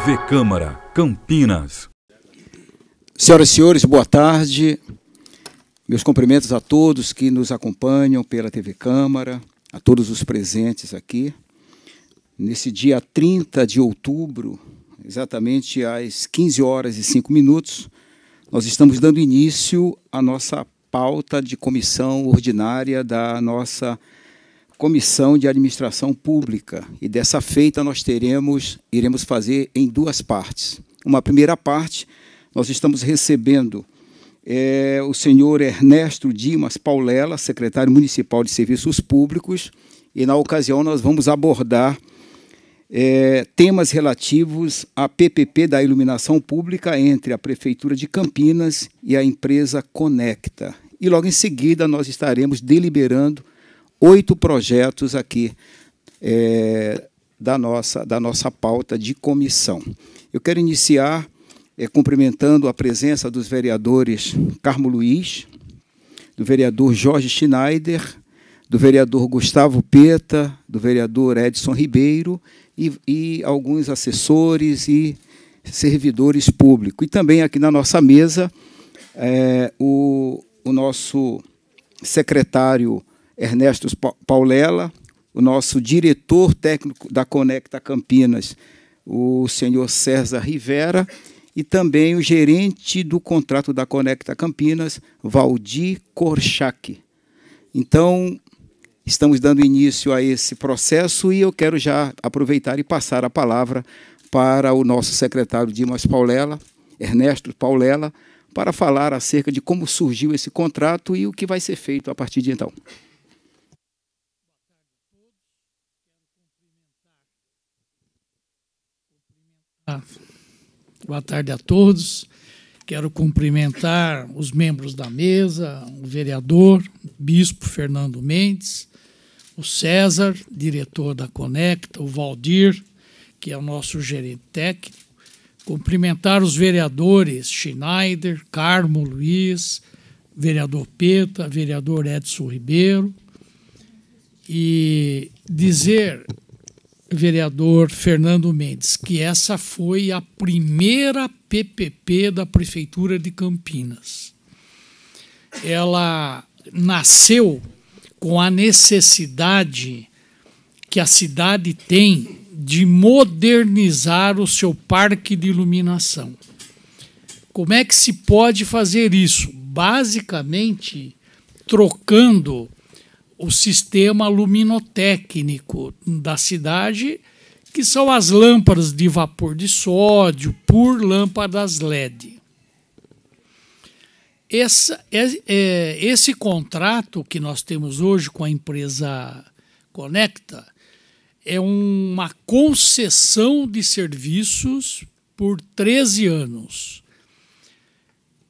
TV Câmara, Campinas. Senhoras e senhores, boa tarde. Meus cumprimentos a todos que nos acompanham pela TV Câmara, a todos os presentes aqui. Nesse dia 30 de outubro, exatamente às 15 horas e 5 minutos, nós estamos dando início à nossa pauta de comissão ordinária da nossa Comissão de Administração Pública. E dessa feita nós iremos fazer em duas partes. Uma primeira parte, nós estamos recebendo o senhor Ernesto Dimas Paulela, secretário municipal de Serviços Públicos, e na ocasião nós vamos abordar temas relativos à PPP da iluminação pública entre a Prefeitura de Campinas e a empresa Conecta. E logo em seguida nós estaremos deliberando 8 projetos aqui da nossa pauta de comissão. Eu quero iniciar cumprimentando a presença dos vereadores Carmo Luiz, do vereador Jorge Schneider, do vereador Gustavo Peta, do vereador Edson Ribeiro e alguns assessores e servidores públicos. E também aqui na nossa mesa o nosso secretário Ernesto Paulela, o nosso diretor técnico da Conecta Campinas, o senhor César Rivera, e também o gerente do contrato da Conecta Campinas, Valdir Korchak. Então, estamos dando início a esse processo e eu quero já aproveitar e passar a palavra para o nosso secretário Dimas Paulela, Ernesto Paulela, para falar acerca de como surgiu esse contrato e o que vai ser feito a partir de então. Boa tarde a todos. Quero cumprimentar os membros da mesa, o vereador, bispo Fernando Mendes, o César, diretor da Conecta, o Valdir, que é o nosso gerente técnico. Cumprimentar os vereadores Schneider, Carmo Luiz, vereador Peta, vereador Edson Ribeiro, e dizer, vereador Fernando Mendes, que essa foi a primeira PPP da Prefeitura de Campinas. Ela nasceu com a necessidade que a cidade tem de modernizar o seu parque de iluminação. Como é que se pode fazer isso? Basicamente, trocando o sistema luminotécnico da esse que são as lâmpadas de vapor de sódio por lâmpadas LED. Esse contrato que nós temos hoje com a empresa Conecta é uma concessão de serviços por 13 anos.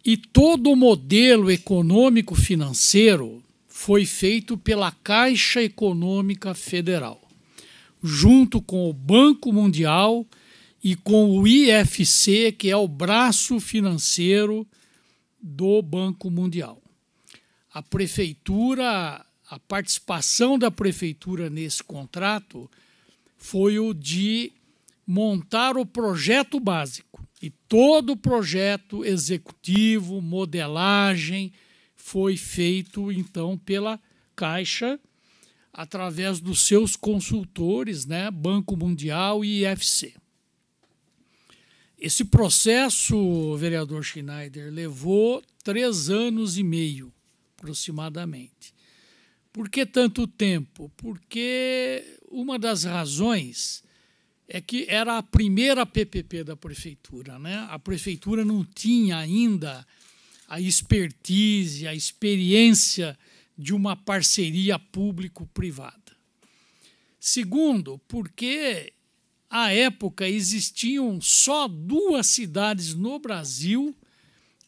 E todo o modelo econômico-financeiro foi feito pela Caixa Econômica Federal, junto com o Banco Mundial e com o IFC, que é o braço financeiro do Banco Mundial. A prefeitura, a participação da prefeitura nesse contrato foi o de montar o projeto básico. E todo o projeto executivo, modelagem, foi feito, então, pela Caixa, através dos seus consultores, né, Banco Mundial e IFC. Esse processo, vereador Schneider, levou 3 anos e meio, aproximadamente. Por que tanto tempo? Porque uma das razões é que era a primeira PPP da prefeitura, né? A prefeitura não tinha ainda a expertise, a experiência de uma parceria público-privada. Segundo, porque à época existiam só 2 cidades no Brasil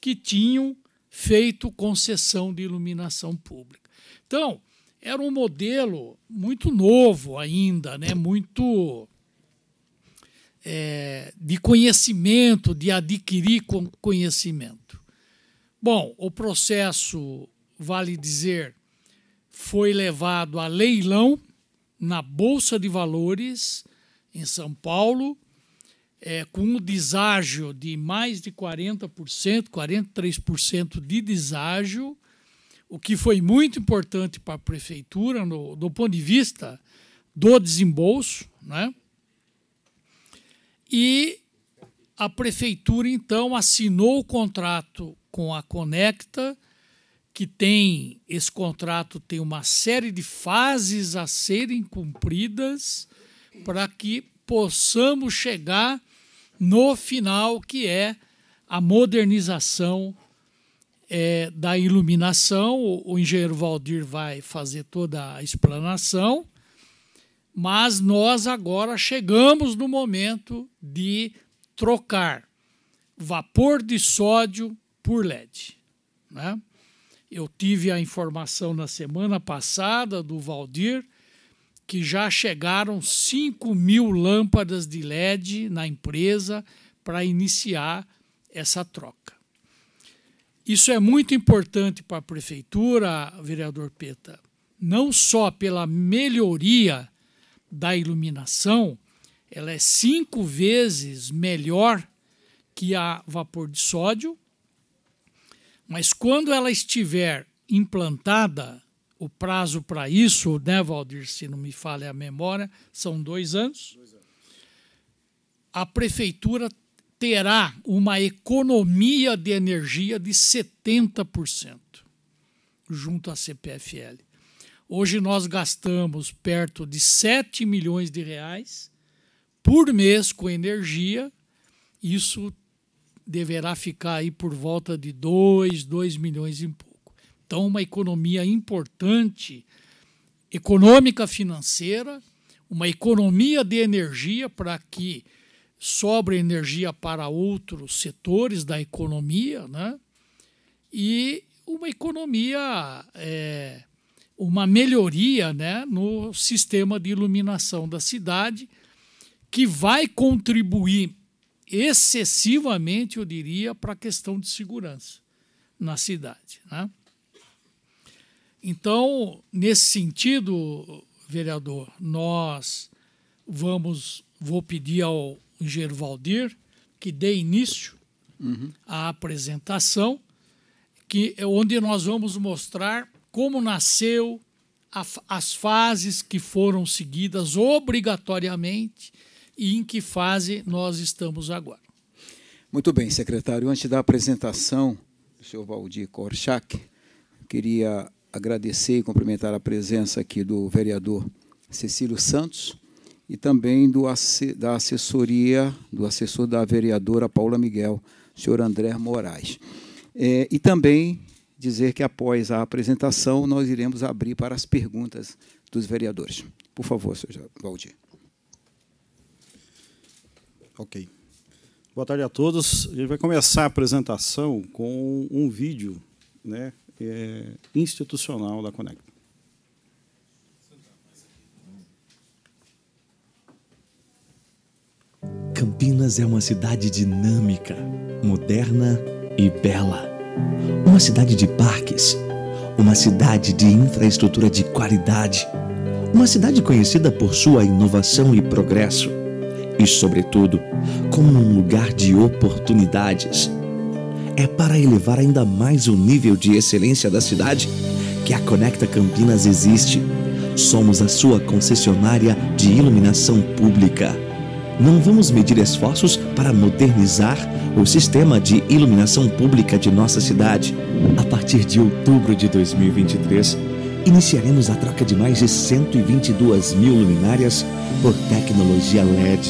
que tinham feito concessão de iluminação pública. Então, era um modelo muito novo ainda, né? Muito de conhecimento, de adquirir conhecimento. Bom, o processo, vale dizer, foi levado a leilão na Bolsa de Valores, em São Paulo, com um deságio de mais de 40%, 43% de deságio, o que foi muito importante para a prefeitura do ponto de vista do desembolso, né? E a prefeitura, então, assinou o contrato com a Conecta, que esse contrato tem uma série de fases a serem cumpridas para que possamos chegar no final, que é a modernização da iluminação. O engenheiro Valdir vai fazer toda a explanação, mas nós agora chegamos no momento de trocar vapor de sódio por LED, né? Eu tive a informação na semana passada do Valdir que já chegaram 5.000 lâmpadas de LED na empresa para iniciar essa troca. Isso é muito importante para a prefeitura, vereador Peta, não só pela melhoria da iluminação, ela é 5 vezes melhor que a vapor de sódio, mas quando ela estiver implantada, o prazo para isso, né, Valdir, se não me falha a memória, são 2 anos, a prefeitura terá uma economia de energia de 70% junto à CPFL. Hoje nós gastamos perto de 7 milhões de reais por mês com energia. Isso deverá ficar aí por volta de 2 milhões e pouco. Então, uma economia importante, econômica financeira, uma economia de energia para que sobre energia para outros setores da economia, né? E uma economia, uma melhoria, né, no sistema de iluminação da cidade, que vai contribuir excessivamente, eu diria, para a questão de segurança na cidade, né? Então, nesse sentido, vereador, vou pedir ao engenheiro Valdir que dê início à apresentação, onde nós vamos mostrar como nasceu, as fases que foram seguidas obrigatoriamente e em que fase nós estamos agora. Muito bem, secretário. Antes da apresentação do senhor Valdir Korchak, queria agradecer e cumprimentar a presença aqui do vereador Cecílio Santos e também do assessor da vereadora Paula Miguel, senhor André Moraes. E também dizer que após a apresentação nós iremos abrir para as perguntas dos vereadores. Por favor, senhor Valdir. Ok. Boa tarde a todos. A gente vai começar a apresentação com um vídeo, né, institucional da Conecta. Campinas é uma cidade dinâmica, moderna e bela. Uma cidade de parques, uma cidade de infraestrutura de qualidade, uma cidade conhecida por sua inovação e progresso, e, sobretudo, como um lugar de oportunidades. É para elevar ainda mais o nível de excelência da cidade que a Conecta Campinas existe. Somos a sua concessionária de iluminação pública. Não vamos medir esforços para modernizar o sistema de iluminação pública de nossa cidade. A partir de outubro de 2023, iniciaremos a troca de mais de 122 mil luminárias por tecnologia LED,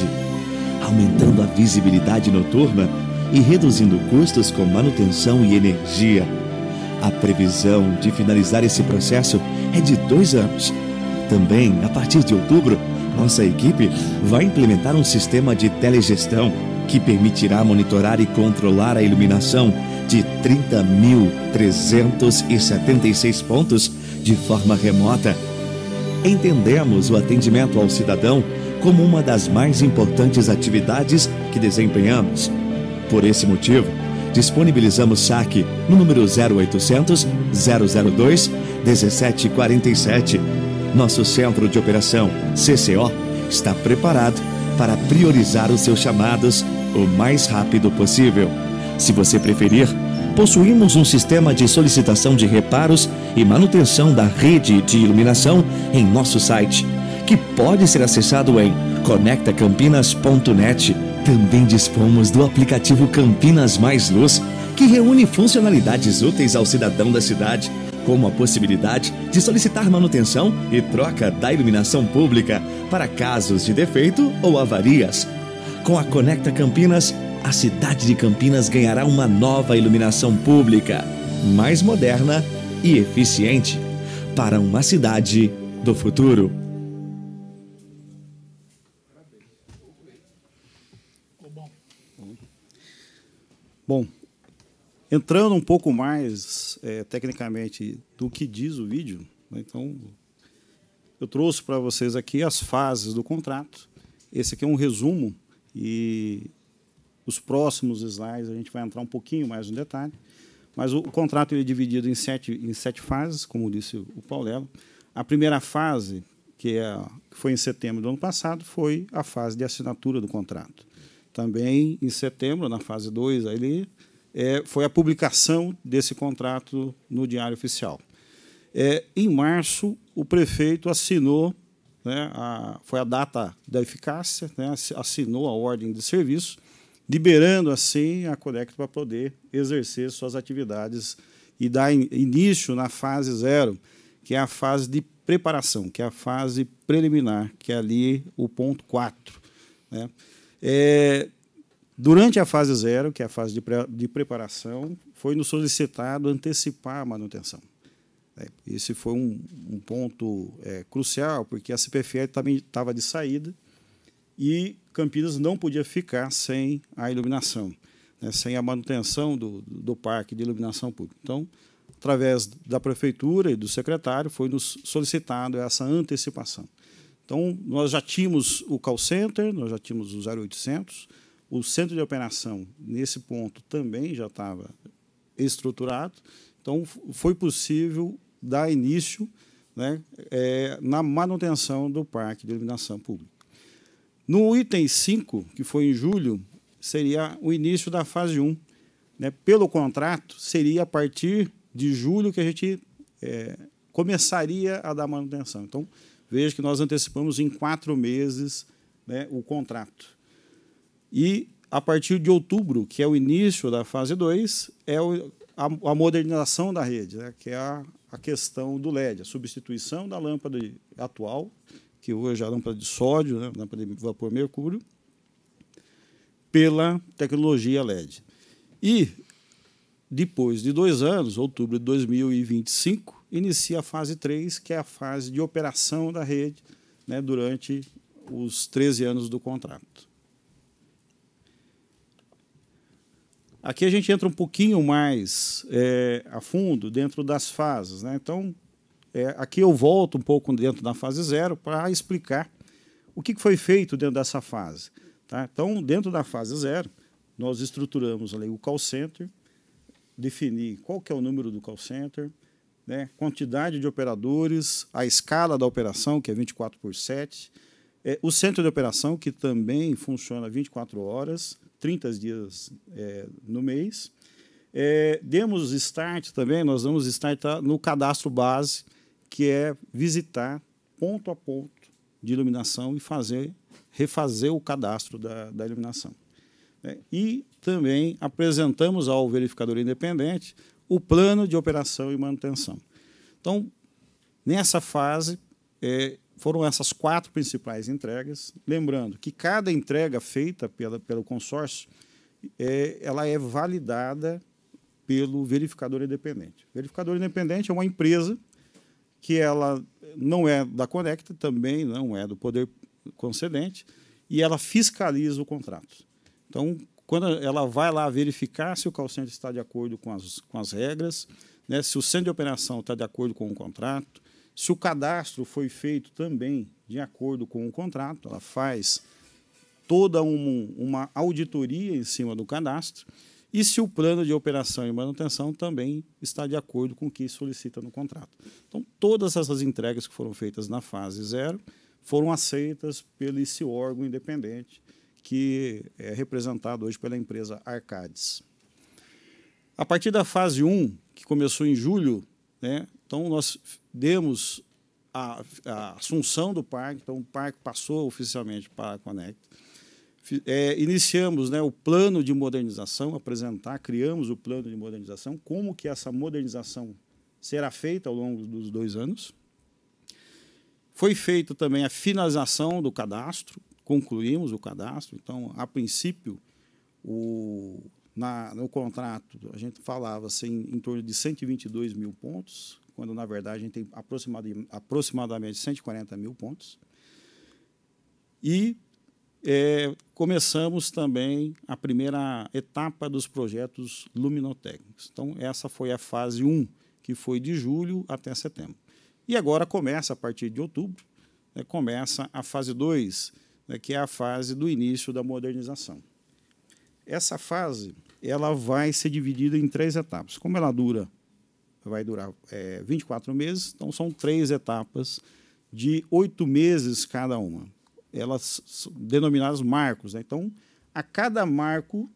aumentando a visibilidade noturna e reduzindo custos com manutenção e energia. A previsão de finalizar esse processo é de 2 anos. Também, a partir de outubro, nossa equipe vai implementar um sistema de telegestão que permitirá monitorar e controlar a iluminação de 30.376 pontos de forma remota. Entendemos o atendimento ao cidadão como uma das mais importantes atividades que desempenhamos. Por esse motivo, disponibilizamos saque no número 0800 002 1747. Nosso Centro de Operação, CCO, está preparado para priorizar os seus chamados o mais rápido possível. Se você preferir, possuímos um sistema de solicitação de reparos e manutenção da rede de iluminação em nosso site, que pode ser acessado em conectacampinas.net. Também dispomos do aplicativo Campinas Mais Luz, que reúne funcionalidades úteis ao cidadão da cidade, como a possibilidade de solicitar manutenção e troca da iluminação pública para casos de defeito ou avarias. Com a Conecta Campinas, a cidade de Campinas ganhará uma nova iluminação pública, mais moderna e eficiente, para uma cidade do futuro. Bom, entrando um pouco mais tecnicamente do que diz o vídeo, né, então eu trouxe para vocês aqui as fases do contrato. Esse aqui é um resumo e os próximos slides a gente vai entrar um pouquinho mais no detalhe. Mas o contrato ele é dividido em sete fases, como disse o Paulelo. A primeira fase, que foi em setembro do ano passado, foi a fase de assinatura do contrato. Também, em setembro, na fase 2, foi a publicação desse contrato no Diário Oficial. Em março, o prefeito assinou, né, foi a data da eficácia, né, assinou a ordem de serviço, liberando, assim, a Conecta para poder exercer suas atividades e dar início na fase 0, que é a fase de preparação, que é a fase preliminar, que é ali o ponto 4. Né? Durante a fase 0, que é a fase de preparação, foi nos solicitado antecipar a manutenção. Esse foi um ponto crucial, porque a CPFL também estava de saída e Campinas não podia ficar sem a iluminação, né, sem a manutenção do parque de iluminação pública. Então, através da prefeitura e do secretário, foi nos solicitado essa antecipação. Então, nós já tínhamos o call center, nós já tínhamos o 0800, o centro de operação, nesse ponto, também já estava estruturado. Então, foi possível dar início, né, na manutenção do parque de iluminação pública. No item 5, que foi em julho, seria o início da fase 1. Né? Pelo contrato, seria a partir de julho que a gente começaria a dar manutenção. Então, veja que nós antecipamos em 4 meses, né, o contrato. E, a partir de outubro, que é o início da fase 2, a modernização da rede, né, que é a questão do LED, a substituição da lâmpada atual, que hoje é a lâmpada de sódio, né, lâmpada de vapor mercúrio, pela tecnologia LED. E, depois de 2 anos, outubro de 2025, inicia a fase 3, que é a fase de operação da rede, né, durante os 13 anos do contrato. Aqui a gente entra um pouquinho mais a fundo dentro das fases. Né? Então, aqui eu volto um pouco dentro da fase 0 para explicar o que foi feito dentro dessa fase. Tá? Então, dentro da fase 0, nós estruturamos ali o call center, definir qual que é o número do call center, né? Quantidade de operadores, a escala da operação, que é 24/7, o centro de operação, que também funciona 24 horas, 30 dias no mês. Demos start também, nós damos start no cadastro base, que é visitar ponto a ponto de iluminação e refazer o cadastro da iluminação. E também apresentamos ao verificador independente o plano de operação e manutenção. Então, nessa fase, foram essas 4 principais entregas. Lembrando que cada entrega feita pelo consórcio, ela é validada pelo verificador independente. O verificador independente é uma empresa que ela não é da Conecta, também não é do poder concedente, e ela fiscaliza o contrato. Então, quando ela vai lá verificar se o call center está de acordo com as regras, né, se o centro de operação está de acordo com o contrato, se o cadastro foi feito também de acordo com o contrato, ela faz toda uma auditoria em cima do cadastro, e se o plano de operação e manutenção também está de acordo com o que solicita no contrato. Então, todas essas entregas que foram feitas na fase 0 foram aceitas pelo esse órgão independente, que é representado hoje pela empresa Arcades. A partir da fase 1, que começou em julho, né, então nós demos a assunção do parque, então o parque passou oficialmente para a Conecta. Iniciamos, né, o plano de modernização, criamos o plano de modernização, como que essa modernização será feita ao longo dos 2 anos. Foi feita também a finalização do cadastro, concluímos o cadastro. Então, a princípio, no contrato, a gente falava assim, em torno de 122 mil pontos, quando, na verdade, a gente tem aproximadamente 140 mil pontos. E começamos também a primeira etapa dos projetos luminotécnicos. Então, essa foi a fase 1, que foi de julho até setembro. E agora começa, a partir de outubro, né, começa a fase 2, né, que é a fase do início da modernização. Essa fase ela vai ser dividida em 3 etapas. Como ela vai durar 24 meses, então são 3 etapas de 8 meses cada uma. Elas são denominadas marcos, né? Então, a cada marco,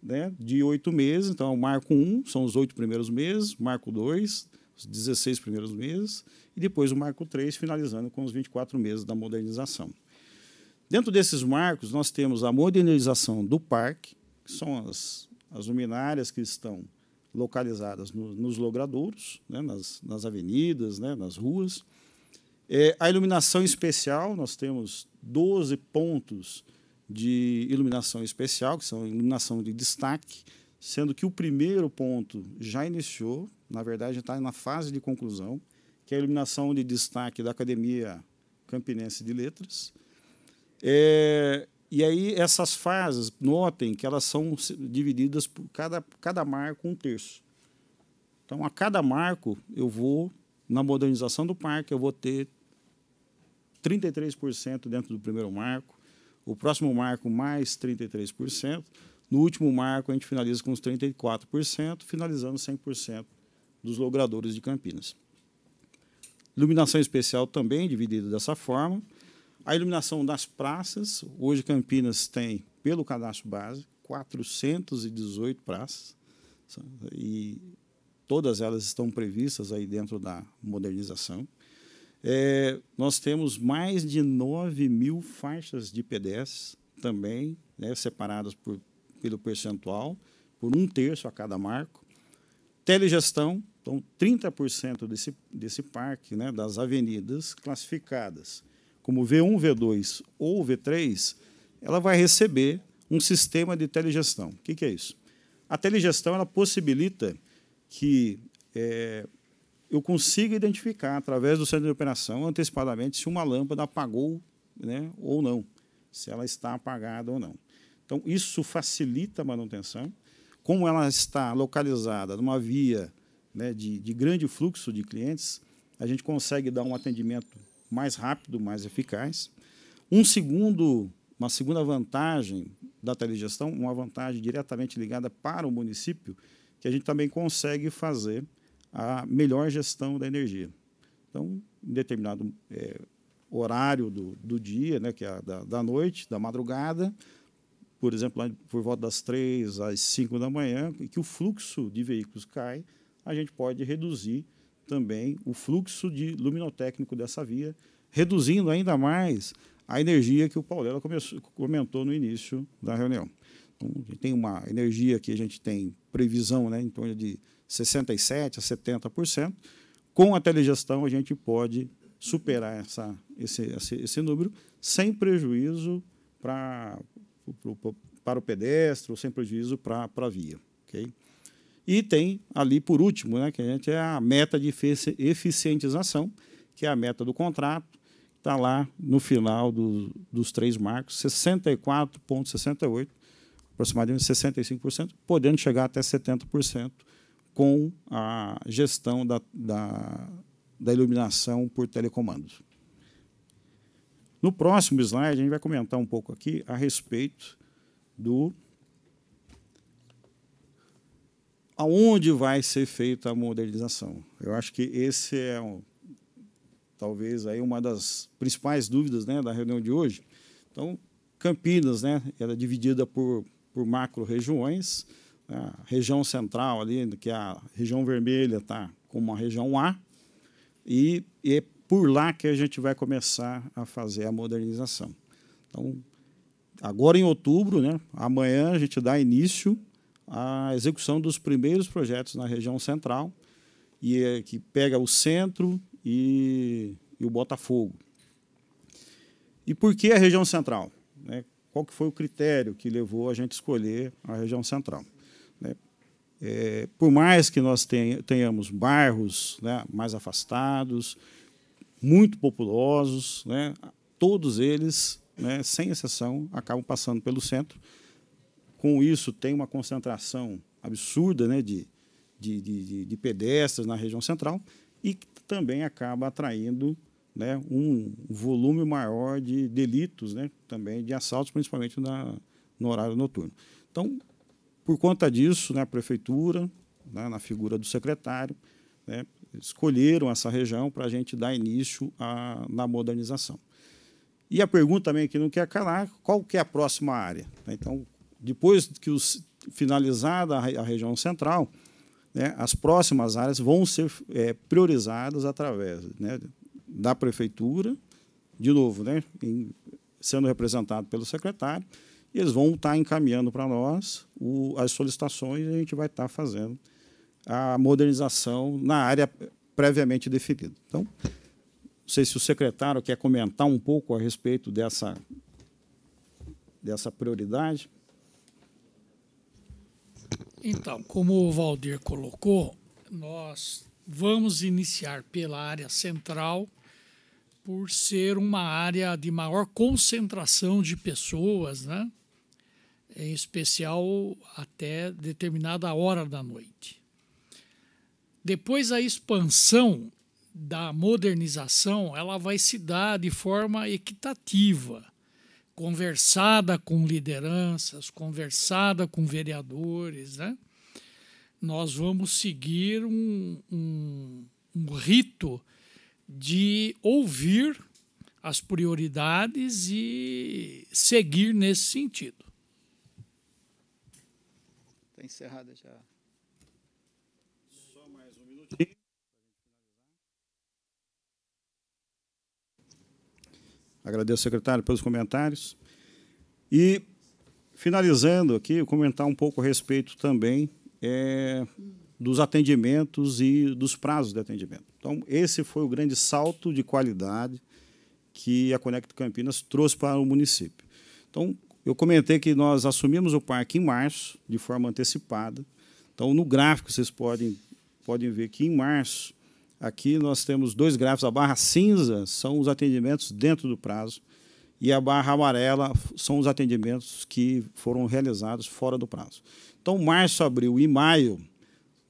né, de 8 meses, então o marco 1 são os 8 primeiros meses, marco 2, os 16 primeiros meses, e depois o marco 3, finalizando com os 24 meses da modernização. Dentro desses marcos, nós temos a modernização do parque, que são as luminárias que estão localizadas nos logradouros, né, nas avenidas, né, nas ruas. A iluminação especial, nós temos 12 pontos de iluminação especial, que são iluminação de destaque, sendo que o primeiro ponto já iniciou, na verdade está na fase de conclusão, que é a iluminação de destaque da Academia Campinense de Letras. E aí essas fases, notem que elas são divididas por cada marco 1/3. Então, a cada marco, na modernização do parque, eu vou ter 33% dentro do primeiro marco, o próximo marco mais 33%, no último marco a gente finaliza com os 34%, finalizando 100% dos logradouros de Campinas. Iluminação especial também dividida dessa forma. A iluminação das praças, hoje Campinas tem, pelo cadastro base, 418 praças, e todas elas estão previstas aí dentro da modernização. Nós temos mais de 9 mil faixas de pedestres também, né, separadas pelo percentual, por 1/3 a cada marco. Telegestão, então 30% desse parque, né, das avenidas classificadas como V1, V2 ou V3, ela vai receber um sistema de telegestão. O que é isso? A telegestão ela possibilita que eu consiga identificar, através do centro de operação, antecipadamente, se uma lâmpada apagou, né, ou não, se ela está apagada ou não. Então, isso facilita a manutenção. Como ela está localizada numa via, né, de grande fluxo de clientes, a gente consegue dar um atendimento mais rápido, mais eficaz. Uma segunda vantagem da telegestão, uma vantagem diretamente ligada para o município, que a gente também consegue fazer a melhor gestão da energia. Então, em determinado horário do dia, né, que é da noite, da madrugada, por exemplo, lá por volta das 3 às 5 da manhã, que o fluxo de veículos cai, a gente pode reduzir também o fluxo de luminotécnico dessa via, reduzindo ainda mais a energia que o Paulela comentou no início da reunião. Então, a gente tem uma energia que a gente tem previsão, né, em torno de 67% a 70%. Com a telegestão, a gente pode superar esse número sem prejuízo para o pedestre, ou sem prejuízo para a via. Okay? E tem ali, por último, né, que a gente a meta de eficientização, que é a meta do contrato, está lá no final dos 3 marcos, 64,68%, aproximadamente 65%, podendo chegar até 70% com a gestão da iluminação por telecomando. No próximo slide, a gente vai comentar um pouco aqui a respeito aonde vai ser feita a modernização. Eu acho que esse é talvez aí uma das principais dúvidas, né, da reunião de hoje. Então, Campinas, né, era dividida por macro-regiões. A região central, ali, que é a região vermelha, está como uma região A, e é por lá que a gente vai começar a fazer a modernização. Então, agora em outubro, né, amanhã, a gente dá início à execução dos primeiros projetos na região central, que pega o centro e o Botafogo. E por que a região central? Né? Qual que foi o critério que levou a gente a escolher a região central? Por mais que nós tenhamos bairros, né, mais afastados, muito populosos, né, todos eles, né, sem exceção, acabam passando pelo centro. Com isso, tem uma concentração absurda, né, de pedestres na região central e também acaba atraindo, né, um volume maior de delitos, né, também de assaltos, principalmente no horário noturno. Então, por conta disso, né, a prefeitura, né, na figura do secretário, né, escolheram essa região para a gente dar início na modernização. E a pergunta também que não quer calar, qual que é a próxima área? Então, depois que finalizada a região central, né, as próximas áreas vão ser priorizadas através, né, da prefeitura, de novo, né, sendo representado pelo secretário, e eles vão estar encaminhando para nós as solicitações e a gente vai estar fazendo a modernização na área previamente definida. Então, não sei se o secretário quer comentar um pouco a respeito dessa prioridade. Então, como o Valdir colocou, nós vamos iniciar pela área central, por ser uma área de maior concentração de pessoas, né? Em especial até determinada hora da noite. Depois, a expansão da modernização ela vai se dar de forma equitativa, conversada com lideranças, conversada com vereadores, né? Nós vamos seguir um rito de ouvir as prioridades e seguir nesse sentido. Está encerrada já. Só mais um minutinho. Agradeço, secretário, pelos comentários. E, finalizando aqui, eu comentar um pouco a respeito também dos atendimentos e dos prazos de atendimento. Então, esse foi o grande salto de qualidade que a Conecta Campinas trouxe para o município. Então, eu comentei que nós assumimos o parque em março, de forma antecipada. Então, no gráfico, vocês podem ver que em março, aqui nós temos 2 gráficos. A barra cinza são os atendimentos dentro do prazo e a barra amarela são os atendimentos que foram realizados fora do prazo. Então, março, abril e maio,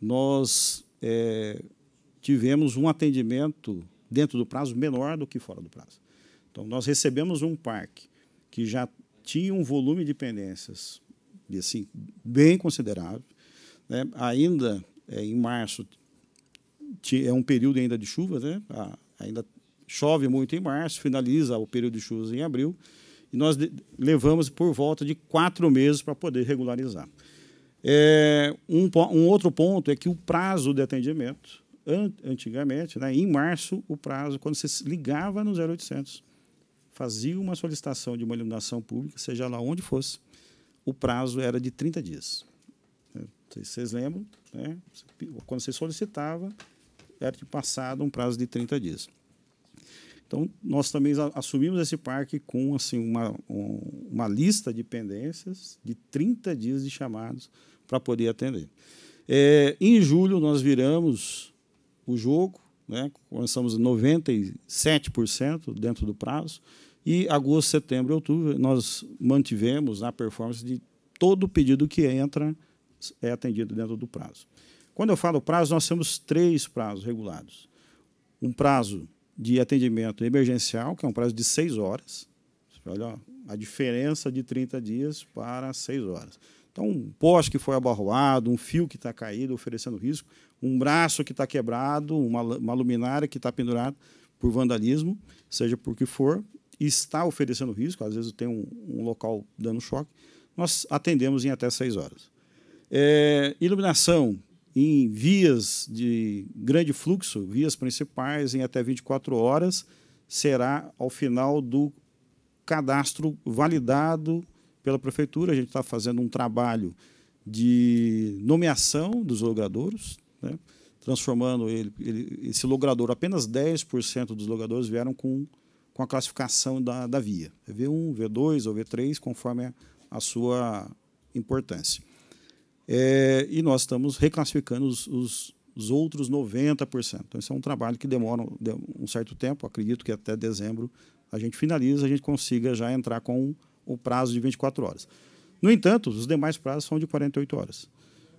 nós tivemos um atendimento dentro do prazo menor do que fora do prazo. Então, nós recebemos um parque que já tinha um volume de pendências assim, bem considerável, né? Ainda em março é um período ainda de chuvas, né? Ainda chove muito em março, finaliza o período de chuvas em abril, e nós levamos por volta de 4 meses para poder regularizar. Um outro ponto é que o prazo de atendimento, antigamente, né, em março, o prazo, quando você ligava no 0800, fazia uma solicitação de uma iluminação pública, seja lá onde fosse, o prazo era de 30 dias. Não sei se vocês lembram, né? Quando você solicitava, era passado um prazo de 30 dias. Então, nós também assumimos esse parque com assim, uma lista de pendências de 30 dias de chamados para poder atender. Em julho, nós viramos o jogo, né? Começamos 97% dentro do prazo, e agosto, setembro e outubro, nós mantivemos a performance de todo o pedido que entra é atendido dentro do prazo. Quando eu falo prazo, nós temos 3 prazos regulados. Um prazo de atendimento emergencial, que é um prazo de 6 horas. Olha a diferença de 30 dias para 6 horas. Então, um poste que foi abarroado, um fio que está caído, oferecendo risco, um braço que está quebrado, uma luminária que está pendurada, por vandalismo, seja por que for, e está oferecendo risco, às vezes tem um local dando choque, nós atendemos em até 6 horas. Iluminação em vias de grande fluxo, vias principais, em até 24 horas, será ao final do cadastro validado pela Prefeitura. A gente está fazendo um trabalho de nomeação dos logradouros, né? Transformando esse logrador, apenas 10% dos logradores vieram com a classificação da via, V1, V2 ou V3, conforme a sua importância. E nós estamos reclassificando os outros 90%. Então, esse é um trabalho que demora um certo tempo, acredito que até dezembro a gente finaliza, a gente consiga já entrar com o prazo de 24 horas. No entanto, os demais prazos são de 48 horas.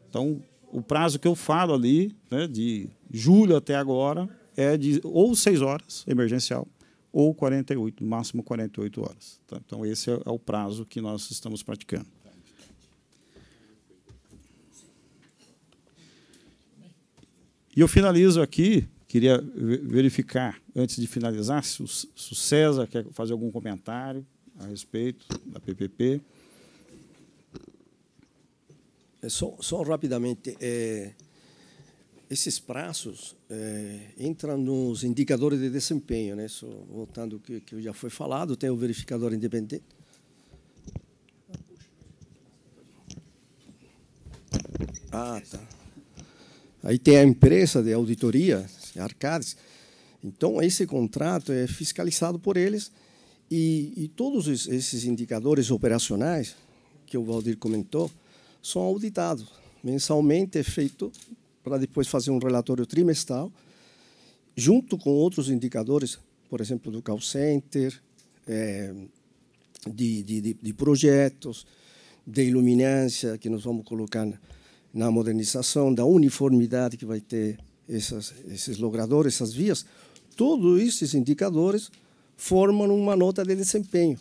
Então, o prazo que eu falo ali, né, de julho até agora, é de ou 6 horas, emergencial, ou 48, no máximo 48 horas. Tá? Então, esse é o prazo que nós estamos praticando. E eu finalizo aqui, queria verificar, antes de finalizar, se o César quer fazer algum comentário a respeito da PPP. Só rapidamente, esses prazos entram nos indicadores de desempenho, né? Só voltando ao que já foi falado, tem o verificador independente. Ah, tá. Aí tem a empresa de auditoria, a Arcades. Então, esse contrato é fiscalizado por eles e todos esses indicadores operacionais que o Valdir comentou são auditados. Mensalmente é feito para depois fazer um relatório trimestral, junto com outros indicadores, por exemplo, do call center, de projetos, de iluminância, que nós vamos colocar na modernização, da uniformidade que vai ter esses logradores, essas vias. Todos esses indicadores formam uma nota de desempenho.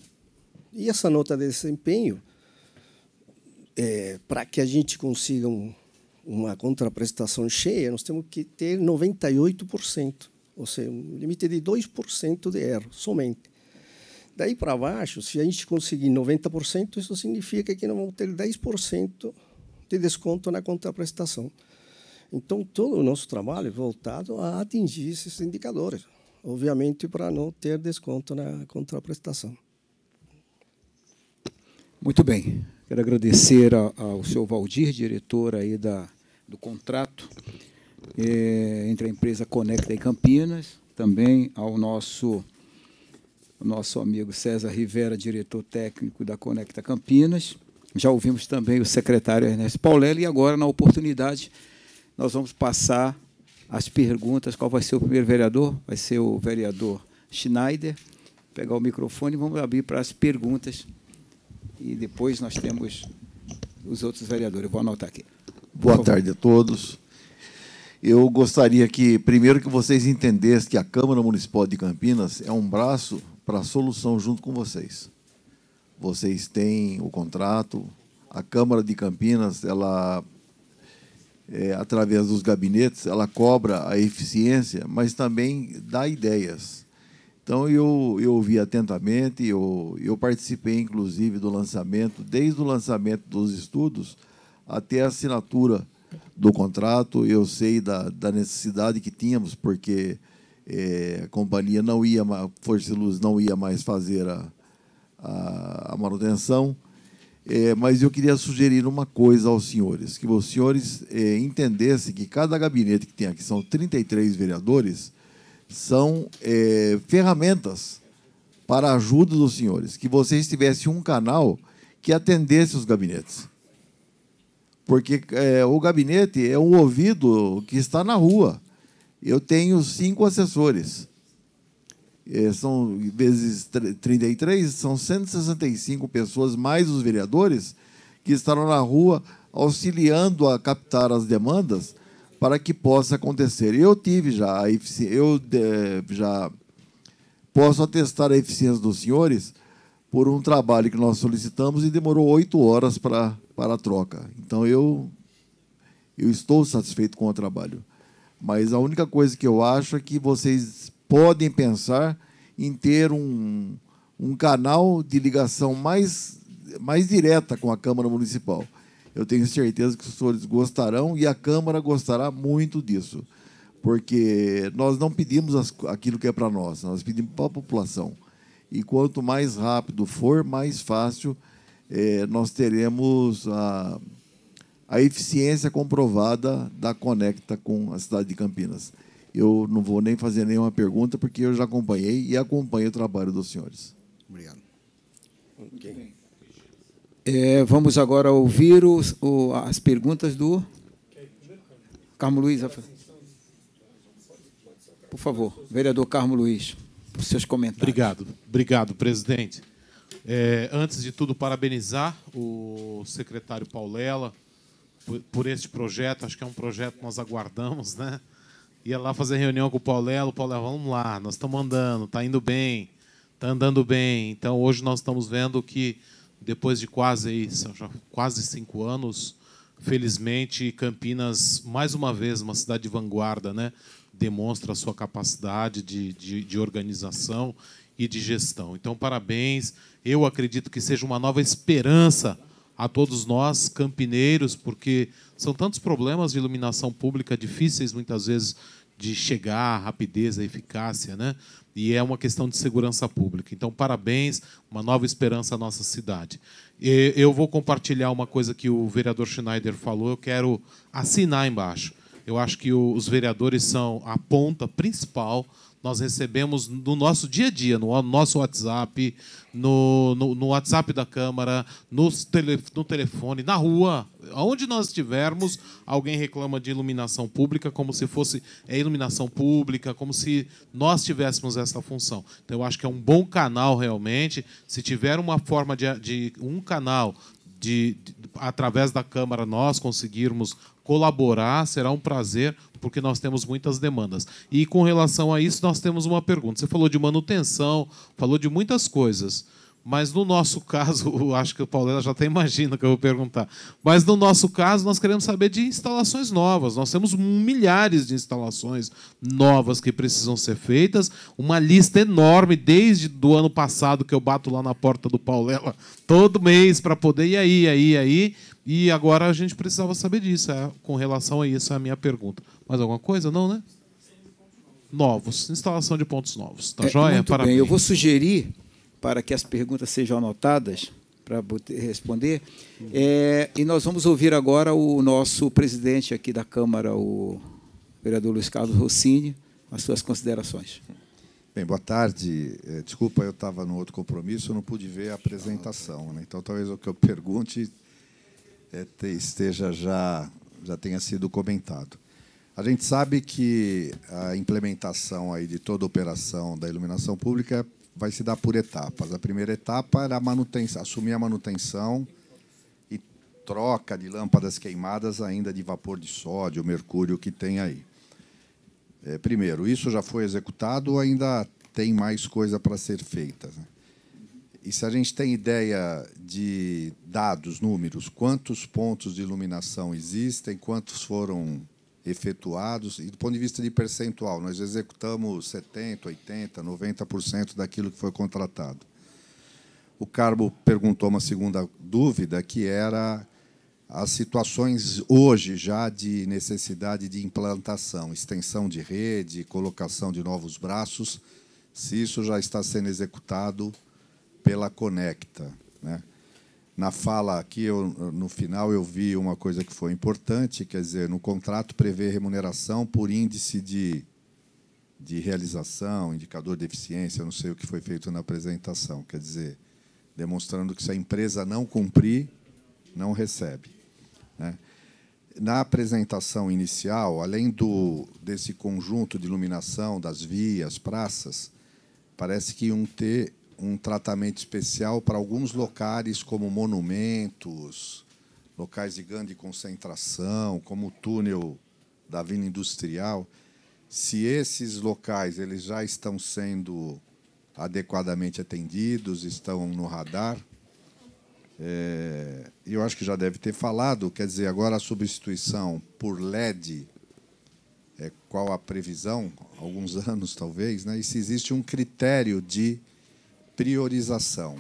E essa nota de desempenho, para que a gente consiga uma contraprestação cheia, nós temos que ter 98%, ou seja, um limite de 2% de erro, somente. Daí para baixo, se a gente conseguir 90%, isso significa que nós vamos ter 10% de desconto na contraprestação. Então, todo o nosso trabalho é voltado a atingir esses indicadores, obviamente para não ter desconto na contraprestação. Muito bem. Quero agradecer ao senhor Valdir, diretor aí do contrato entre a empresa Conecta e Campinas, também ao nosso amigo César Rivera, diretor técnico da Conecta Campinas. Já ouvimos também o secretário Ernesto Paulelli e agora, na oportunidade, nós vamos passar as perguntas. Qual vai ser o primeiro vereador? Vai ser o vereador Schneider. Pegar o microfone e vamos abrir para as perguntas. E depois nós temos os outros vereadores. Eu vou anotar aqui. Boa tarde a todos. Eu gostaria que, primeiro, que vocês entendessem que a Câmara Municipal de Campinas é um braço para a solução junto com vocês. Vocês têm o contrato, a Câmara de Campinas, ela, através dos gabinetes, ela cobra a eficiência, mas também dá ideias. Então, eu ouvi atentamente, eu participei, inclusive, do lançamento, desde o lançamento dos estudos até a assinatura do contrato. Eu sei da necessidade que tínhamos, porque a companhia não ia, Força e Luz não ia mais fazer a manutenção, mas eu queria sugerir uma coisa aos senhores, que os senhores entendessem que cada gabinete que tem aqui, são 33 vereadores, são ferramentas para a ajuda dos senhores, que vocês tivessem um canal que atendesse os gabinetes. Porque o gabinete é um ouvido que está na rua. Eu tenho 5 assessores. São vezes 33, são 165 pessoas, mais os vereadores, que estarão na rua auxiliando a captar as demandas para que possa acontecer. Eu tive já a eficiência, já posso atestar a eficiência dos senhores por um trabalho que nós solicitamos e demorou 8 horas para a troca. Então, eu estou satisfeito com o trabalho. Mas a única coisa que eu acho é que vocês podem pensar em ter um canal de ligação mais direta com a Câmara Municipal. Eu tenho certeza que os senhores gostarão e a Câmara gostará muito disso, porque nós não pedimos aquilo que é para nós pedimos para a população. E quanto mais rápido for, mais fácil nós teremos a eficiência comprovada da Conecta com a cidade de Campinas. Eu não vou nem fazer nenhuma pergunta, porque eu já acompanhei e acompanho o trabalho dos senhores. Obrigado. Okay. Vamos agora ouvir as perguntas do Carmo Luiz. Por favor, vereador Carmo Luiz, os seus comentários. Obrigado, presidente. Antes de tudo, parabenizar o secretário Paulela por este projeto. Acho que é um projeto que nós aguardamos, né? Ia lá fazer reunião com o Paulela, vamos lá, nós estamos andando, está indo bem, está andando bem. Então, hoje nós estamos vendo que, depois de quase 5 anos, felizmente, Campinas, mais uma vez, uma cidade de vanguarda, né, demonstra a sua capacidade de organização e de gestão. Então, parabéns. Eu acredito que seja uma nova esperança a todos nós, campineiros, porque são tantos problemas de iluminação pública difíceis, muitas vezes, de chegar, a rapidez, a eficácia, né? E é uma questão de segurança pública. Então, parabéns, uma nova esperança à nossa cidade. Eu vou compartilhar uma coisa que o vereador Schneider falou, eu quero assinar embaixo. Eu acho que os vereadores são a ponta principal. Nós recebemos no nosso dia a dia, no nosso WhatsApp, no WhatsApp da Câmara, no telefone, na rua, aonde nós estivermos, alguém reclama de iluminação pública como se fosse iluminação pública, como se nós tivéssemos essa função. Então, eu acho que é um bom canal, realmente. Se tiver uma forma de um canal através da Câmara, nós conseguirmos colaborar, será um prazer, porque nós temos muitas demandas. E, com relação a isso, nós temos uma pergunta. Você falou de manutenção, falou de muitas coisas, mas, no nosso caso, acho que o Paulo já até imagina que eu vou perguntar, mas, no nosso caso, nós queremos saber de instalações novas. Nós temos milhares de instalações novas que precisam ser feitas, uma lista enorme, desde do ano passado, que eu bato lá na porta do Paulela todo mês para poder ir aí. E agora a gente precisava saber disso. Com relação a isso, é a minha pergunta. Mais alguma coisa? Não, né? Novos. Instalação de pontos novos. Tá joia? Muito Parabéns. bem. Eu vou sugerir, para que as perguntas sejam anotadas, para responder, e nós vamos ouvir agora o nosso presidente aqui da Câmara, o vereador Luiz Carlos Rossini, as suas considerações. Bem, boa tarde. Desculpa, eu estava no outro compromisso, eu não pude ver a apresentação, né? Então, talvez o que eu pergunte já tenha sido comentado. A gente sabe que a implementação aí de toda a operação da iluminação pública vai se dar por etapas. A primeira etapa era assumir a manutenção e troca de lâmpadas queimadas ainda de vapor de sódio, mercúrio que tem aí. Primeiro, isso já foi executado ou ainda tem mais coisa para ser feita, né? E se a gente tem ideia de dados, números, quantos pontos de iluminação existem, quantos foram efetuados, e do ponto de vista de percentual, nós executamos 70%, 80%, 90% daquilo que foi contratado. O Carmo perguntou uma segunda dúvida, que era as situações hoje já de necessidade de implantação, extensão de rede, colocação de novos braços, se isso já está sendo executado pela Conecta, né? Na fala aqui, no final, eu vi uma coisa que foi importante, quer dizer, no contrato prevê remuneração por índice de realização, indicador de eficiência, eu não sei o que foi feito na apresentação, quer dizer, demonstrando que se a empresa não cumprir, não recebe, né? Na apresentação inicial, além desse conjunto de iluminação das vias, praças, parece que iam ter um tratamento especial para alguns locais, como monumentos, locais de grande concentração, como o túnel da Vila Industrial. Se esses locais eles já estão sendo adequadamente atendidos, estão no radar, eu acho que já deve ter falado, quer dizer, agora a substituição por LED qual a previsão, alguns anos talvez, né, e se existe um critério de priorização.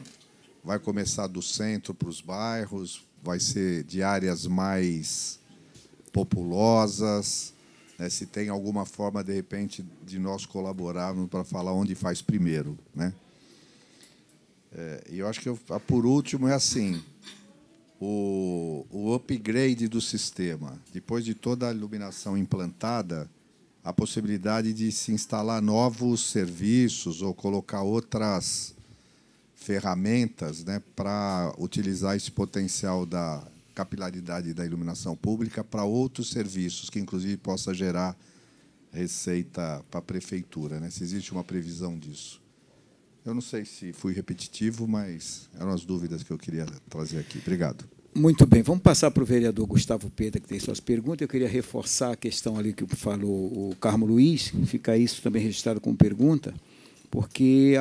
Vai começar do centro para os bairros, vai ser de áreas mais populosas, né, se tem alguma forma, de repente, de nós colaborarmos para falar onde faz primeiro, né? E eu acho que, por último, é assim, o upgrade do sistema. Depois de toda a iluminação implantada, a possibilidade de se instalar novos serviços ou colocar outras ferramentas, né, para utilizar esse potencial da capilaridade da iluminação pública para outros serviços, que, inclusive, possa gerar receita para a prefeitura, né? Se existe uma previsão disso. Eu não sei se fui repetitivo, mas eram as dúvidas que eu queria trazer aqui. Obrigado. Muito bem, vamos passar para o vereador Gustavo Peda, que tem suas perguntas. Eu queria reforçar a questão ali que falou o Carmo Luiz, fica isso também registrado como pergunta, porque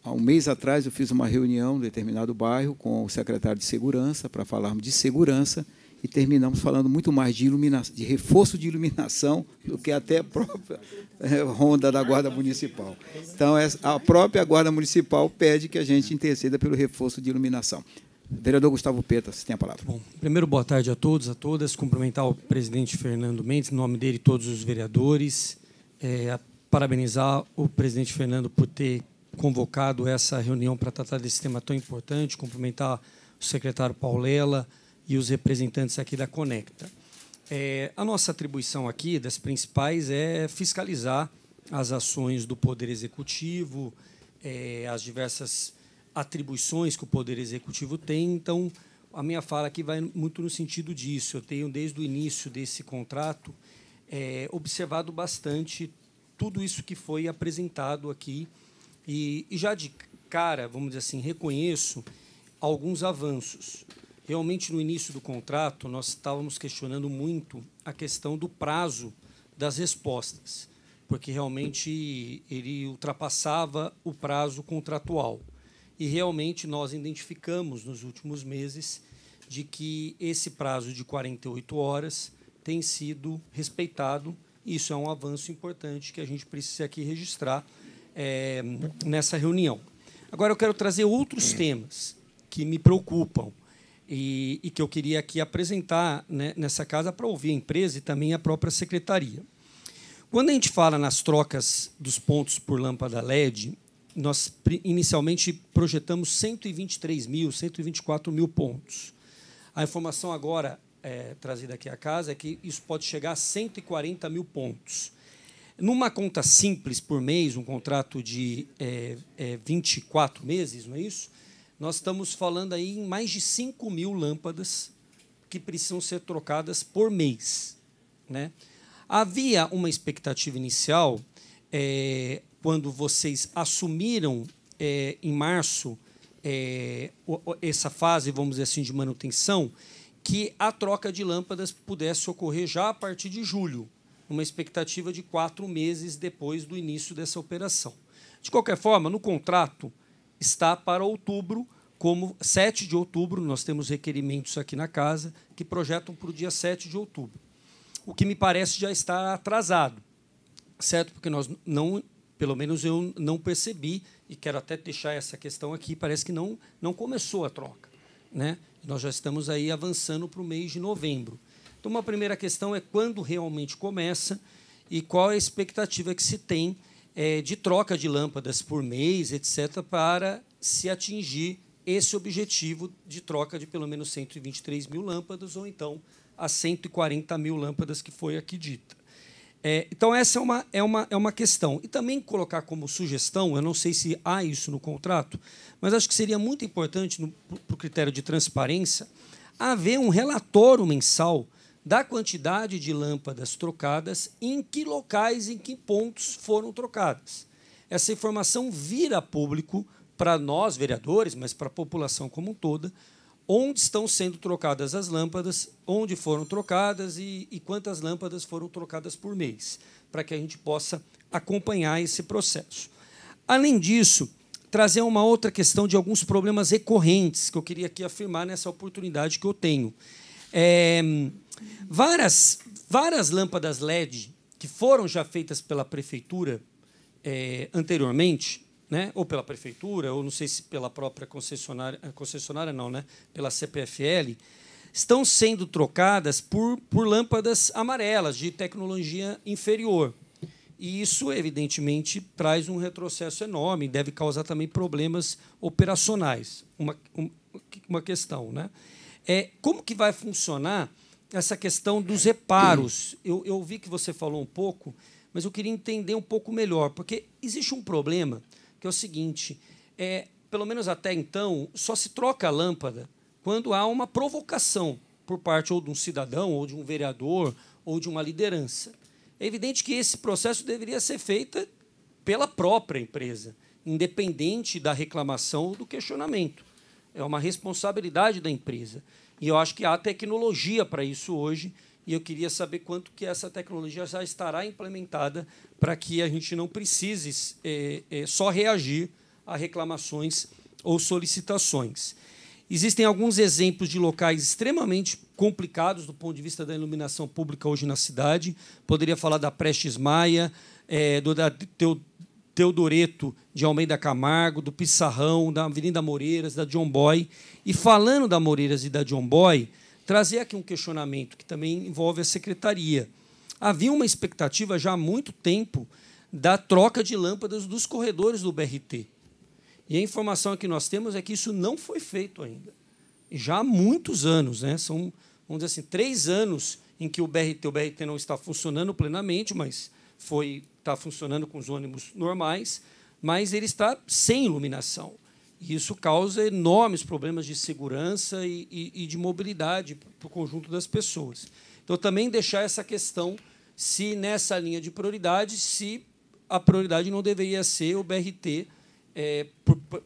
há um mês atrás, eu fiz uma reunião em determinado bairro com o secretário de Segurança para falarmos de segurança e terminamos falando muito mais de iluminação, de reforço de iluminação do que até a própria ronda da Guarda Municipal. Então, a própria Guarda Municipal pede que a gente interceda pelo reforço de iluminação. Vereador Gustavo Peda, você tem a palavra. Bom, primeiro, boa tarde a todos, a todas. Cumprimentar o presidente Fernando Mendes, em nome dele e todos os vereadores. Parabenizar o presidente Fernando por ter convocado essa reunião para tratar desse tema tão importante. Cumprimentar o secretário Paulela e os representantes aqui da Conecta. A nossa atribuição aqui, das principais, é fiscalizar as ações do Poder Executivo, as diversas atribuições que o Poder Executivo tem. Então, a minha fala aqui vai muito no sentido disso. Eu tenho, desde o início desse contrato, observado bastante tudo isso que foi apresentado aqui e já de cara, vamos dizer assim, reconheço alguns avanços. Realmente, no início do contrato, nós estávamos questionando muito a questão do prazo das respostas, porque realmente ele ultrapassava o prazo contratual. E realmente nós identificamos nos últimos meses de que esse prazo de 48 horas tem sido respeitado. Isso é um avanço importante que a gente precisa aqui registrar nessa reunião. Agora, eu quero trazer outros temas que me preocupam e que eu queria aqui apresentar, né, nessa casa para ouvir a empresa e também a própria secretaria. Quando a gente fala nas trocas dos pontos por lâmpada LED, nós inicialmente projetamos 124 mil pontos. A informação agora trazida aqui à casa é que isso pode chegar a 140 mil pontos. Numa conta simples por mês, um contrato de 24 meses, não é isso? Nós estamos falando aí em mais de 5 mil lâmpadas que precisam ser trocadas por mês, né? Havia uma expectativa inicial, quando vocês assumiram em março essa fase, vamos dizer assim, de manutenção, que a troca de lâmpadas pudesse ocorrer já a partir de julho, uma expectativa de 4 meses depois do início dessa operação. De qualquer forma, no contrato está para outubro, como 7 de outubro, nós temos requerimentos aqui na casa que projetam para o dia 7 de outubro, o que me parece já está atrasado, certo? Porque nós não, pelo menos eu não percebi, e quero até deixar essa questão aqui, parece que não começou a troca, né? Nós já estamos aí avançando para o mês de novembro. Então, uma primeira questão é quando realmente começa e qual é a expectativa que se tem de troca de lâmpadas por mês, etc., para se atingir esse objetivo de troca de pelo menos 123 mil lâmpadas ou, então, as 140 mil lâmpadas que foi aqui dita. Então, essa é uma questão. E também colocar como sugestão, eu não sei se há isso no contrato, mas acho que seria muito importante, para o critério de transparência, haver um relatório mensal da quantidade de lâmpadas trocadas, em que locais, em que pontos foram trocadas. Essa informação vira público para nós, vereadores, mas para a população como um todo, onde estão sendo trocadas as lâmpadas, onde foram trocadas e quantas lâmpadas foram trocadas por mês, para que a gente possa acompanhar esse processo. Além disso, trazer uma outra questão de alguns problemas recorrentes que eu queria aqui afirmar nessa oportunidade que eu tenho. Várias lâmpadas LED que foram já feitas pela prefeitura anteriormente, né, ou pela prefeitura, ou não sei se pela própria concessionária não, né, pela CPFL, estão sendo trocadas por lâmpadas amarelas de tecnologia inferior. E isso, evidentemente, traz um retrocesso enorme, deve causar também problemas operacionais. Uma questão, né? Como que vai funcionar essa questão dos reparos? Eu vi que você falou um pouco, mas eu queria entender um pouco melhor, porque existe um problema, que é o seguinte, pelo menos até então, só se troca a lâmpada quando há uma provocação por parte ou de um cidadão, ou de um vereador, ou de uma liderança. É evidente que esse processo deveria ser feito pela própria empresa, independente da reclamação ou do questionamento. É uma responsabilidade da empresa. E eu acho que há tecnologia para isso hoje, e eu queria saber quanto que essa tecnologia já estará implementada para que a gente não precise só reagir a reclamações ou solicitações. Existem alguns exemplos de locais extremamente complicados do ponto de vista da iluminação pública hoje na cidade. Poderia falar da Prestes Maia, da Teodoreto de Almeida Camargo, do Pissarrão, da Avenida Moreiras, da John Boy. E, falando da Moreiras e da John Boy, trazer aqui um questionamento que também envolve a secretaria. Havia uma expectativa já há muito tempo da troca de lâmpadas dos corredores do BRT. E a informação que nós temos é que isso não foi feito ainda. Já há muitos anos, né? São, vamos dizer assim, 3 anos em que o BRT não está funcionando plenamente, mas está funcionando com os ônibus normais, mas ele está sem iluminação. E isso causa enormes problemas de segurança e de mobilidade para o conjunto das pessoas. Então, também deixar essa questão, se nessa linha de prioridade, se a prioridade não deveria ser o BRT,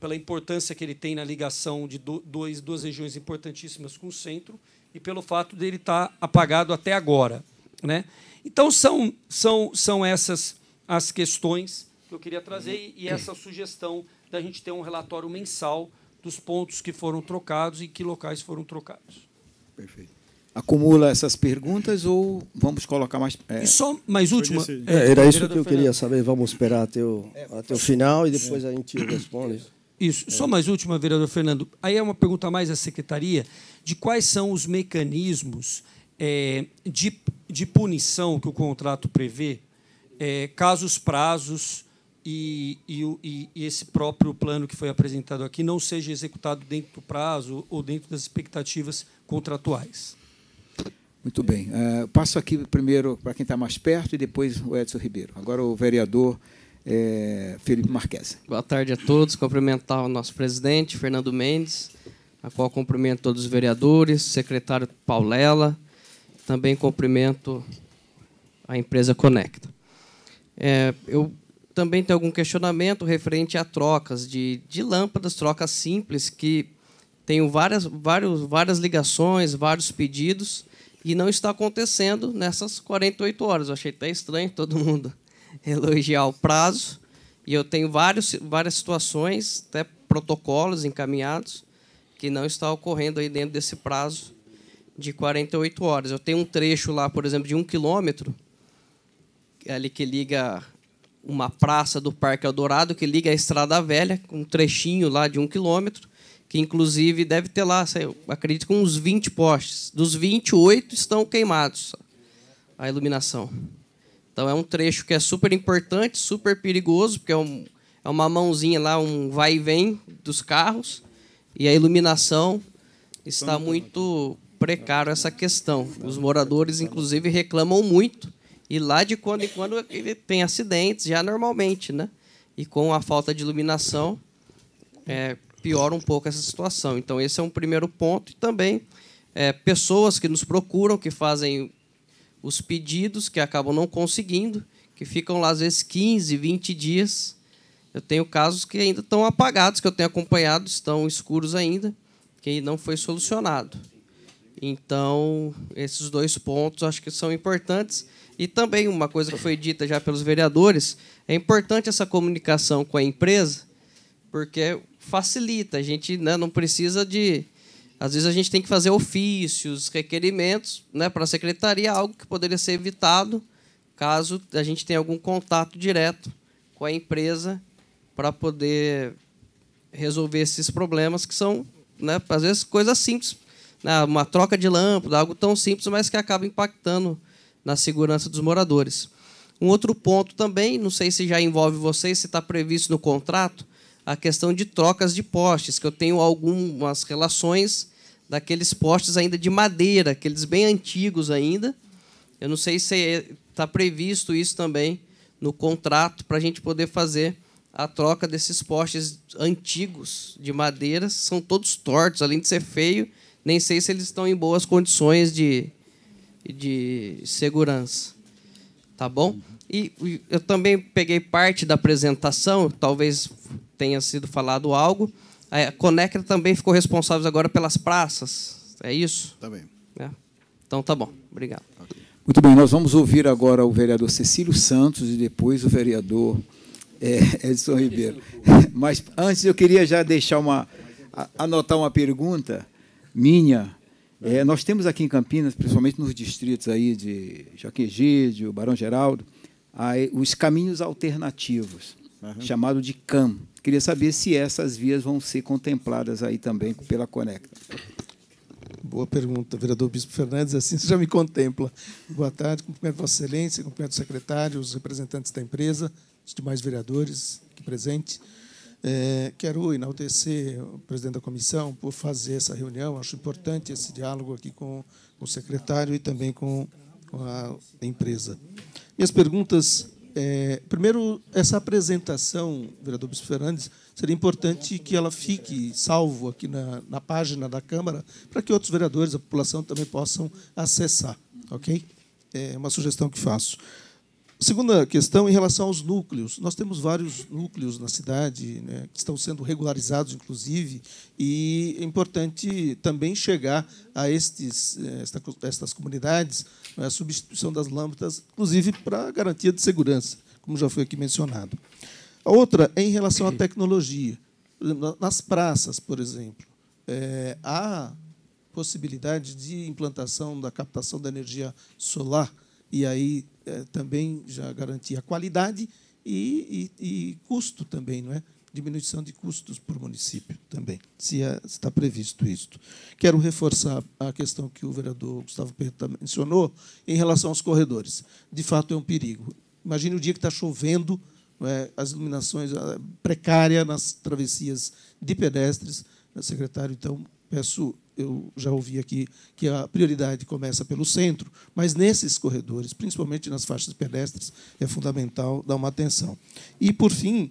pela importância que ele tem na ligação de duas regiões importantíssimas com o centro e pelo fato dele estar apagado até agora, né? Então, são essas as questões que eu queria trazer e essa sugestão da gente ter um relatório mensal dos pontos que foram trocados e que locais foram trocados. Perfeito. Acumula essas perguntas ou vamos colocar mais... E só mais última... Era isso que eu queria saber. Vamos esperar até o final e depois a gente responde. Isso. Só mais última, vereador Fernando. Aí é uma pergunta mais à secretaria de quais são os mecanismos de punição que o contrato prevê, caso os prazos e esse próprio plano que foi apresentado aqui não seja executado dentro do prazo ou dentro das expectativas contratuais. Muito bem. Passo aqui primeiro para quem está mais perto e depois o Edson Ribeiro. Agora o vereador Felipe Marques. Boa tarde a todos. Cumprimentar o nosso presidente, Fernando Mendes, a qual cumprimento todos os vereadores, secretário Paulela, também cumprimento a empresa Conecta. Eu também tenho algum questionamento referente a trocas de lâmpadas, trocas simples, que tenho várias ligações, vários pedidos, e não está acontecendo nessas 48 horas. Eu achei até estranho todo mundo elogiar o prazo, e eu tenho várias situações, até protocolos encaminhados, que não está ocorrendo aí dentro desse prazo de 48 horas. Eu tenho um trecho lá, por exemplo, de 1 quilômetro, ali que liga uma praça do Parque Eldorado, que liga a Estrada Velha, um trechinho lá de 1 quilômetro, que, inclusive, deve ter lá, eu acredito, com uns 20 postes. Dos 28 estão queimados a iluminação. Então, é um trecho que é super importante, super perigoso, porque é uma mãozinha lá, um vai e vem dos carros, e a iluminação está muito precária essa questão. Os moradores, inclusive, reclamam muito, e lá de quando em quando ele tem acidentes, já normalmente, né? E com a falta de iluminação, piora um pouco essa situação. Então, esse é um primeiro ponto. E também pessoas que nos procuram, que fazem os pedidos, que acabam não conseguindo, que ficam lá, às vezes, 15, 20 dias. Eu tenho casos que ainda estão apagados, que eu tenho acompanhado, estão escuros ainda, que não foi solucionado. Então, esses 2 pontos acho que são importantes. E também uma coisa que foi dita já pelos vereadores, é importante essa comunicação com a empresa, porque facilita. A gente, né, não precisa de... Às vezes a gente tem que fazer ofícios, requerimentos, né, para a secretaria, algo que poderia ser evitado caso a gente tenha algum contato direto com a empresa para poder resolver esses problemas que são, né, às vezes, coisas simples, né, uma troca de lâmpada, algo tão simples, mas que acaba impactando na segurança dos moradores. Um outro ponto também, não sei se já envolve vocês, se está previsto no contrato, a questão de trocas de postes, que eu tenho algumas relações daqueles postes ainda de madeira, aqueles bem antigos ainda. Eu não sei se está previsto isso também no contrato para a gente poder fazer a troca desses postes antigos de madeira. São todos tortos, além de ser feio, nem sei se eles estão em boas condições de segurança. Tá bom? E eu também peguei parte da apresentação, talvez tenha sido falado algo. A Conecta também ficou responsável agora pelas praças. É isso? Tá bem. É. Então, tá bom. Obrigado. Muito bem, nós vamos ouvir agora o vereador Cecílio Santos e depois o vereador Edson Ribeiro. Mas antes eu queria já deixar anotar uma pergunta minha. Nós temos aqui em Campinas, principalmente nos distritos aí de Joaquim Egídio, Barão Geraldo, os caminhos alternativos, chamado de CAM. Queria saber se essas vias vão ser contempladas aí também pela Conecta. Boa pergunta, vereador Bispo Fernandes, assim você já me contempla. Boa tarde, cumprimento Vossa Excelência, cumprimento o secretário, os representantes da empresa, os demais vereadores aqui presentes. Quero enaltecer o presidente da comissão por fazer essa reunião, acho importante esse diálogo aqui com o secretário e também com a empresa. Minhas perguntas, primeiro, essa apresentação, vereador Bispo Fernandes, seria importante que ela fique salvo aqui na página da Câmara, para que outros vereadores, a população, também possam acessar. Ok? É uma sugestão que faço. Segunda questão, em relação aos núcleos. Nós temos vários núcleos na cidade, né, que estão sendo regularizados, inclusive, e é importante também chegar a estas comunidades, né, a substituição das lâmpadas, inclusive para garantia de segurança, como já foi aqui mencionado. A outra é em relação à tecnologia. Por exemplo, nas praças, por exemplo, há possibilidade de implantação da captação da energia solar, e aí também já garantir a qualidade e custo também, não é? Diminuição de custos para o município também, se está previsto isto. Quero reforçar a questão que o vereador Gustavo Perrota mencionou em relação aos corredores. De fato, é um perigo. Imagine o dia que está chovendo, as iluminações precárias nas travessias de pedestres. Secretário, então, eu já ouvi aqui que a prioridade começa pelo centro, mas nesses corredores, principalmente nas faixas pedestres, é fundamental dar uma atenção. E, por fim,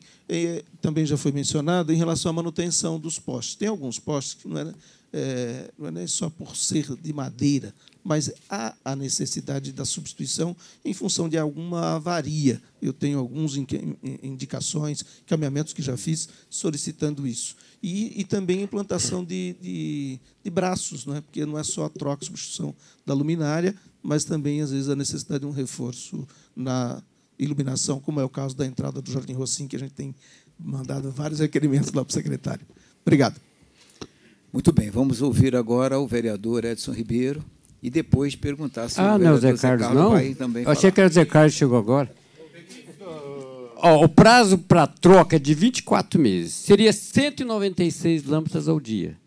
também já foi mencionado em relação à manutenção dos postes. Tem alguns postes que não é nem só por ser de madeira, mas há a necessidade da substituição em função de alguma avaria. Eu tenho algumas indicações, caminhamentos que já fiz solicitando isso. E também a implantação de braços, não é? Porque não é só a troca e substituição da luminária, mas também, às vezes, a necessidade de um reforço na iluminação, como é o caso da entrada do Jardim Rossim, que a gente tem mandado vários requerimentos lá para o secretário. Obrigado. Muito bem, vamos ouvir agora o vereador Edson Ribeiro e depois perguntar se o vereador Zé Carlos vai também falar. Achei que era o Zé Carlos, chegou agora. O prazo para troca é de 24 meses. Seria 196 lâmpadas ao dia.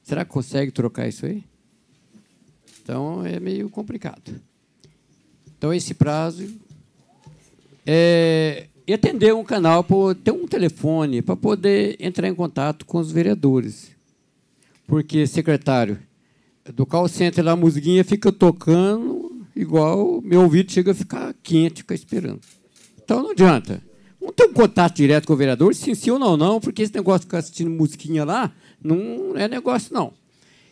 Será que consegue trocar isso aí? Então, é meio complicado. Então, esse prazo... E atender um canal, ter um telefone para poder entrar em contato com os vereadores. Porque, secretário, do call center lá, a musiguinha fica tocando igual meu ouvido chega a ficar quente, ficar esperando. Então, não adianta. Não tem um contato direto com o vereador, sim ou não, porque esse negócio de ficar assistindo musiquinha lá não é negócio, não.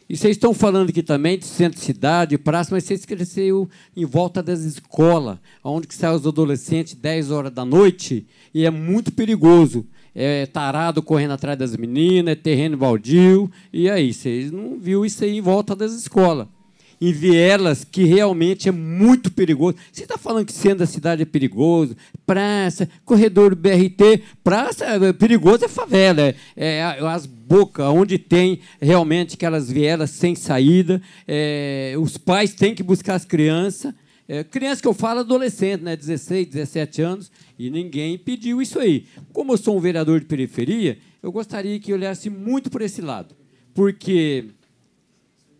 E vocês estão falando aqui também de centro de cidade, praça, mas vocês cresceram em volta das escolas, onde que saem os adolescentes 10 horas da noite, e é muito perigoso. É tarado correndo atrás das meninas, é terreno baldio, e aí, vocês não viram isso aí em volta das escolas. Em vielas, que realmente é muito perigoso. Você está falando que centro da cidade é perigoso, praça, corredor do BRT, praça, perigoso é favela, as bocas, onde tem realmente aquelas vielas sem saída, os pais têm que buscar as crianças, Criança que eu falo, adolescente, né? 16, 17 anos, e ninguém pediu isso aí. Como eu sou um vereador de periferia, eu gostaria que olhasse muito por esse lado. Porque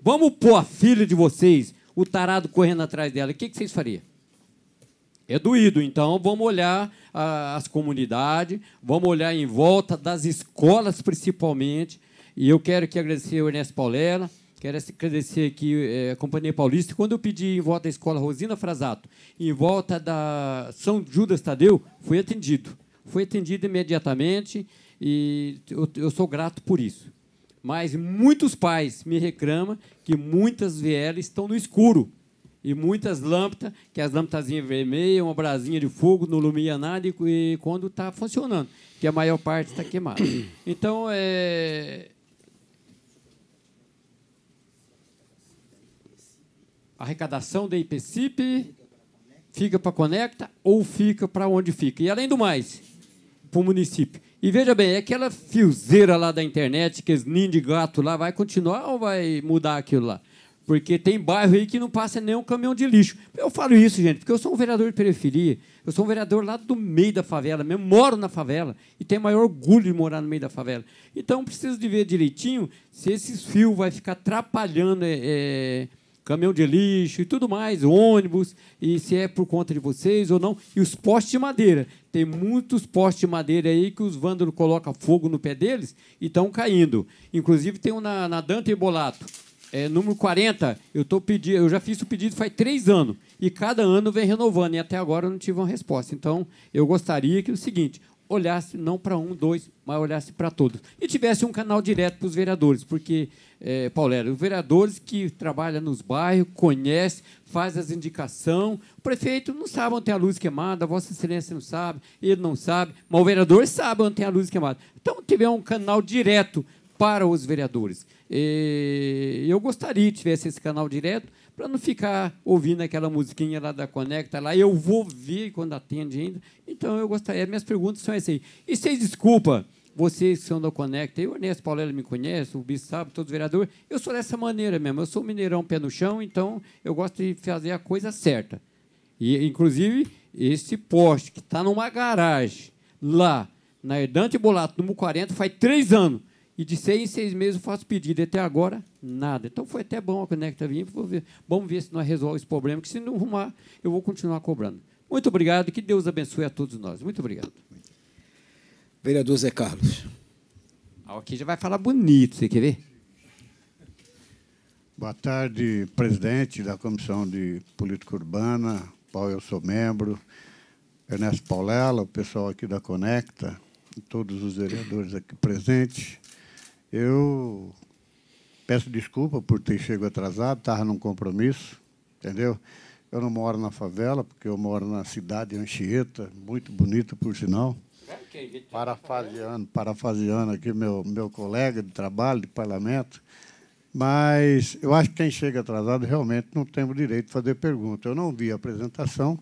vamos pôr a filha de vocês, o tarado correndo atrás dela, o que vocês fariam? É doído, então vamos olhar as comunidades, vamos olhar em volta das escolas, principalmente. E eu quero aqui agradecer ao Ernesto Paulela, quero agradecer aqui a Companhia Paulista. Quando eu pedi em volta da escola Rosina Frasato, em volta da São Judas Tadeu, fui atendido. Fui atendido imediatamente e eu sou grato por isso. Mas muitos pais me reclamam que muitas vielas estão no escuro. E muitas lâmpadas, que as lâmpadazinhas vermelhas, uma brasinha de fogo, não ilumina nada, e quando está funcionando, que a maior parte está queimada. Então, a arrecadação da IPCIP fica para a Conecta ou fica para onde fica? E, além do mais, para o município. E, veja bem, aquela fiozeira lá da internet, que os ninhos de gato lá, vai continuar ou vai mudar aquilo lá? Porque tem bairro aí que não passa nem um caminhão de lixo. Eu falo isso, gente, porque eu sou um vereador de periferia, eu sou um vereador lá do meio da favela, mesmo moro na favela, e tenho maior orgulho de morar no meio da favela. Então, preciso de ver direitinho se esses fios vai ficar atrapalhando caminhão de lixo e tudo mais, ônibus, e se é por conta de vocês ou não. E os postes de madeira. Tem muitos postes de madeira aí que os vândalos colocam fogo no pé deles e estão caindo. Inclusive, tem um na Dante e Bolato. Número 40, eu já fiz o pedido faz 3 anos, e cada ano vem renovando, e até agora eu não tive uma resposta. Então, eu gostaria que o seguinte, olhasse não para um, dois, mas olhasse para todos. E tivesse um canal direto para os vereadores, porque, Paulera, os vereadores que trabalham nos bairros, conhecem, fazem as indicações, o prefeito não sabe onde tem a luz queimada, a Vossa Excelência não sabe, ele não sabe, mas o vereador sabe onde tem a luz queimada. Então, tiver um canal direto para os vereadores. Eu gostaria que tivesse esse canal direto para não ficar ouvindo aquela musiquinha lá da Conecta lá. Eu vou ver quando atende ainda. Então, eu gostaria. Minhas perguntas são essas aí. E vocês desculpa, vocês que são da Conecta, o Ernesto Paulela me conhece, o Bispo sabe, todos os vereadores, eu sou dessa maneira mesmo. Eu sou mineirão pé no chão, então eu gosto de fazer a coisa certa. E, inclusive, esse poste que está numa garagem lá, na Herdante Bolato, número 40, faz 3 anos. E de 6 em 6 meses eu faço pedido. Até agora, nada. Então, foi até bom a Conecta vir. Vamos ver se nós resolvemos esse problema, que se não arrumar, eu vou continuar cobrando. Muito obrigado e que Deus abençoe a todos nós. Muito obrigado. Vereador Zé Carlos. Aqui já vai falar bonito, você quer ver? Boa tarde, presidente da Comissão de Política Urbana, qual eu sou membro, Ernesto Paulela, o pessoal aqui da Conecta, e todos os vereadores aqui presentes. Eu peço desculpa por ter chegado atrasado, estava num compromisso, entendeu? Eu não moro na favela, porque eu moro na cidade de Anchieta, muito bonita, por sinal. Parafraseando aqui meu colega de trabalho, de parlamento. Mas eu acho que quem chega atrasado realmente não tem o direito de fazer pergunta. Eu não vi a apresentação.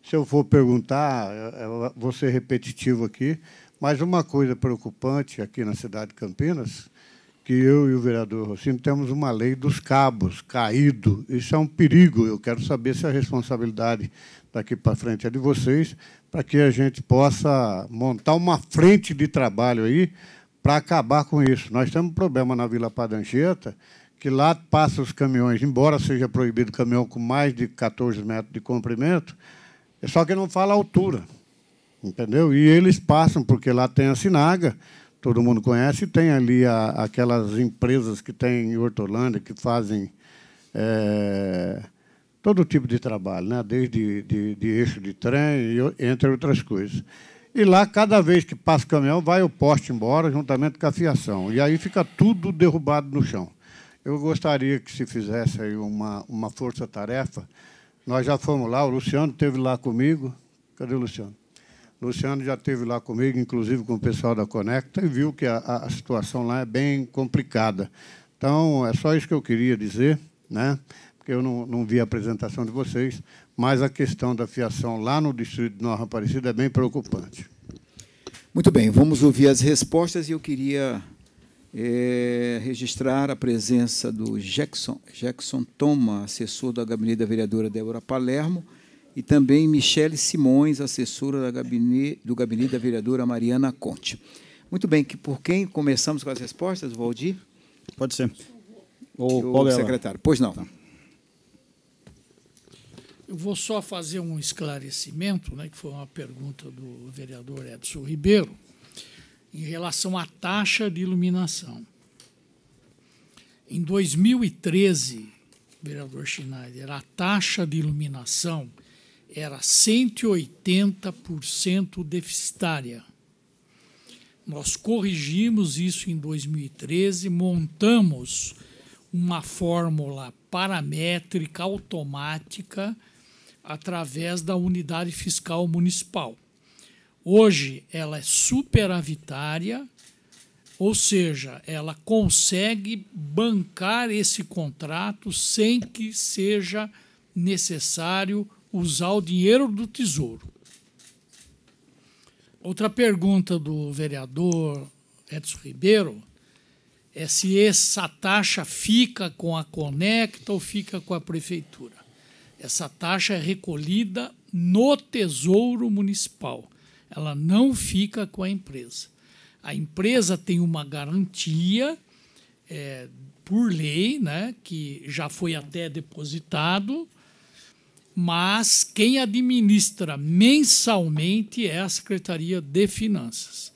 Se eu for perguntar, eu vou ser repetitivo aqui. Mas uma coisa preocupante aqui na cidade de Campinas, que eu e o vereador Rossini temos uma lei dos cabos caído. Isso é um perigo. Eu quero saber se a responsabilidade daqui para frente é de vocês, para que a gente possa montar uma frente de trabalho aí para acabar com isso. Nós temos um problema na Vila Padancheta, que lá passam os caminhões, embora seja proibido caminhão com mais de 14 metros de comprimento, só que não fala a altura. Entendeu? E eles passam, porque lá tem a Sinaga, todo mundo conhece, e tem ali aquelas empresas que tem em Hortolândia, que fazem todo tipo de trabalho, né? Desde de eixo de trem, entre outras coisas. E lá, cada vez que passa o caminhão, vai o poste embora, juntamente com a fiação. E aí fica tudo derrubado no chão. Eu gostaria que se fizesse aí uma força-tarefa. Nós já fomos lá, o Luciano esteve lá comigo. Cadê o Luciano? O Luciano já esteve lá comigo, inclusive com o pessoal da Conecta, e viu que a situação lá é bem complicada. Então, é só isso que eu queria dizer, né? Porque eu não vi a apresentação de vocês, mas a questão da fiação lá no distrito de Nova Aparecida é bem preocupante. Muito bem, vamos ouvir as respostas, e eu queria registrar a presença do Jackson Toma, assessor do gabinete da vereadora Débora Palermo, e também Michele Simões, assessora do gabinete da vereadora Mariana Conte. Muito bem, por quem começamos com as respostas, Valdir? Pode ser. O secretário. Pois não. Tá. Eu vou só fazer um esclarecimento, né, que foi uma pergunta do vereador Edson Ribeiro, em relação à taxa de iluminação. Em 2013, vereador Schneider, a taxa de iluminação era 180% deficitária. Nós corrigimos isso em 2013, montamos uma fórmula paramétrica automática através da unidade fiscal municipal. Hoje, ela é superavitária, ou seja, ela consegue bancar esse contrato sem que seja necessário usar o dinheiro do Tesouro. Outra pergunta do vereador Edson Ribeiro é se essa taxa fica com a Conecta ou fica com a prefeitura. Essa taxa é recolhida no Tesouro Municipal. Ela não fica com a empresa. A empresa tem uma garantia por lei, né, que já foi até depositado, mas quem administra mensalmente é a Secretaria de Finanças.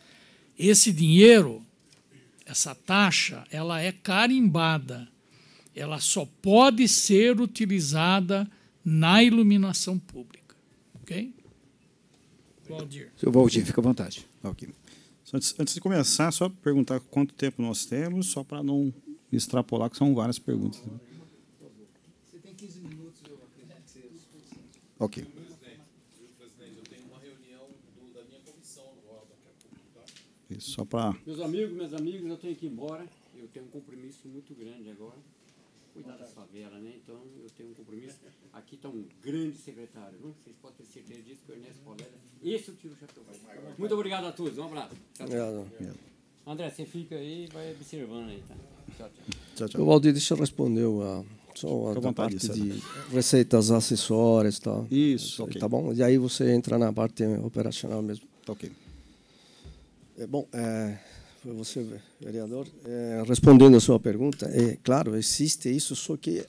Esse dinheiro, essa taxa, ela é carimbada. Ela só pode ser utilizada na iluminação pública. Ok? Valdir. Seu Valdir, fica à vontade. Ok. Antes de começar, só perguntar quanto tempo nós temos, só para não extrapolar, que são várias perguntas. Você tem 15 minutos, eu acredito que seja. Ok. Presidente, eu tenho uma reunião da minha comissão agora, daqui a pouco, tá? Isso, só para... Meus amigos, eu tenho que ir embora. Eu tenho um compromisso muito grande agora. Cuidar das favelas, né? Então, eu tenho um compromisso. Aqui está um grande secretário, não? Vocês podem ter certeza disso, que o Ernesto Paulera. Esse eu tiro o chapéu. Muito obrigado a todos. Um abraço. Tchau, tchau. André, você fica aí e vai observando aí, tá? Tchau, tchau. Tchau. Valdir, deixa eu responder só a parte de receitas acessórias e tal. Isso, ok. Tá bom? E aí você entra na parte operacional mesmo. Ok. Bom, foi você, vereador. Respondendo a sua pergunta, claro, existe isso, só que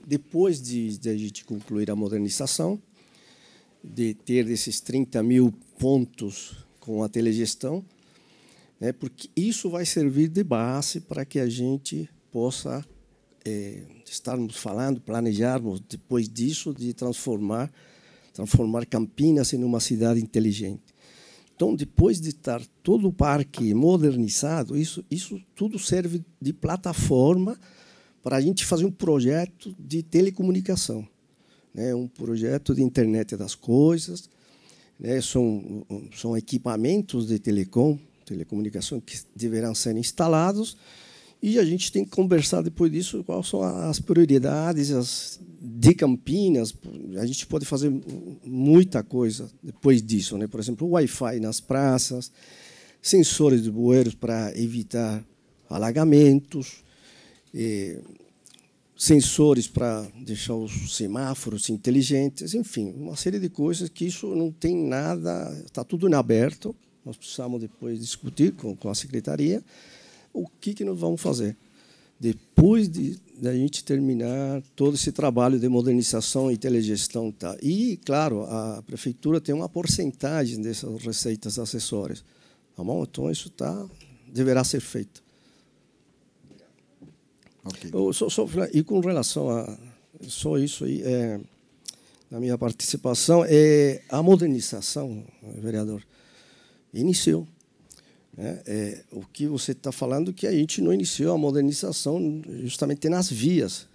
depois de a gente concluir a modernização, de ter esses 30 mil pontos com a telegestão, porque isso vai servir de base para que a gente possa estarmos falando, planejarmos depois disso de transformar Campinas em uma cidade inteligente. Então, depois de estar todo o parque modernizado, isso tudo serve de plataforma para a gente fazer um projeto de telecomunicação, um projeto de internet das coisas, são equipamentos de telecomunicação que deverão ser instalados, e a gente tem que conversar depois disso quais são as prioridades de Campinas. A gente pode fazer muita coisa depois disso, por exemplo, o Wi-Fi nas praças, sensores de bueiros para evitar alagamentos, sensores para deixar os semáforos inteligentes, enfim, uma série de coisas que isso não tem nada, está tudo em aberto. Nós precisamos depois discutir com a secretaria o que nós vamos fazer depois de a gente terminar todo esse trabalho de modernização e telegestão. Tá? E, claro, a prefeitura tem uma porcentagem dessas receitas acessórias. Tá bom? Então, isso deverá ser feito. Okay. E com relação a só isso aí, na minha participação, a modernização, vereador, iniciou. O que você está falando é que a gente não iniciou a modernização justamente nas vias,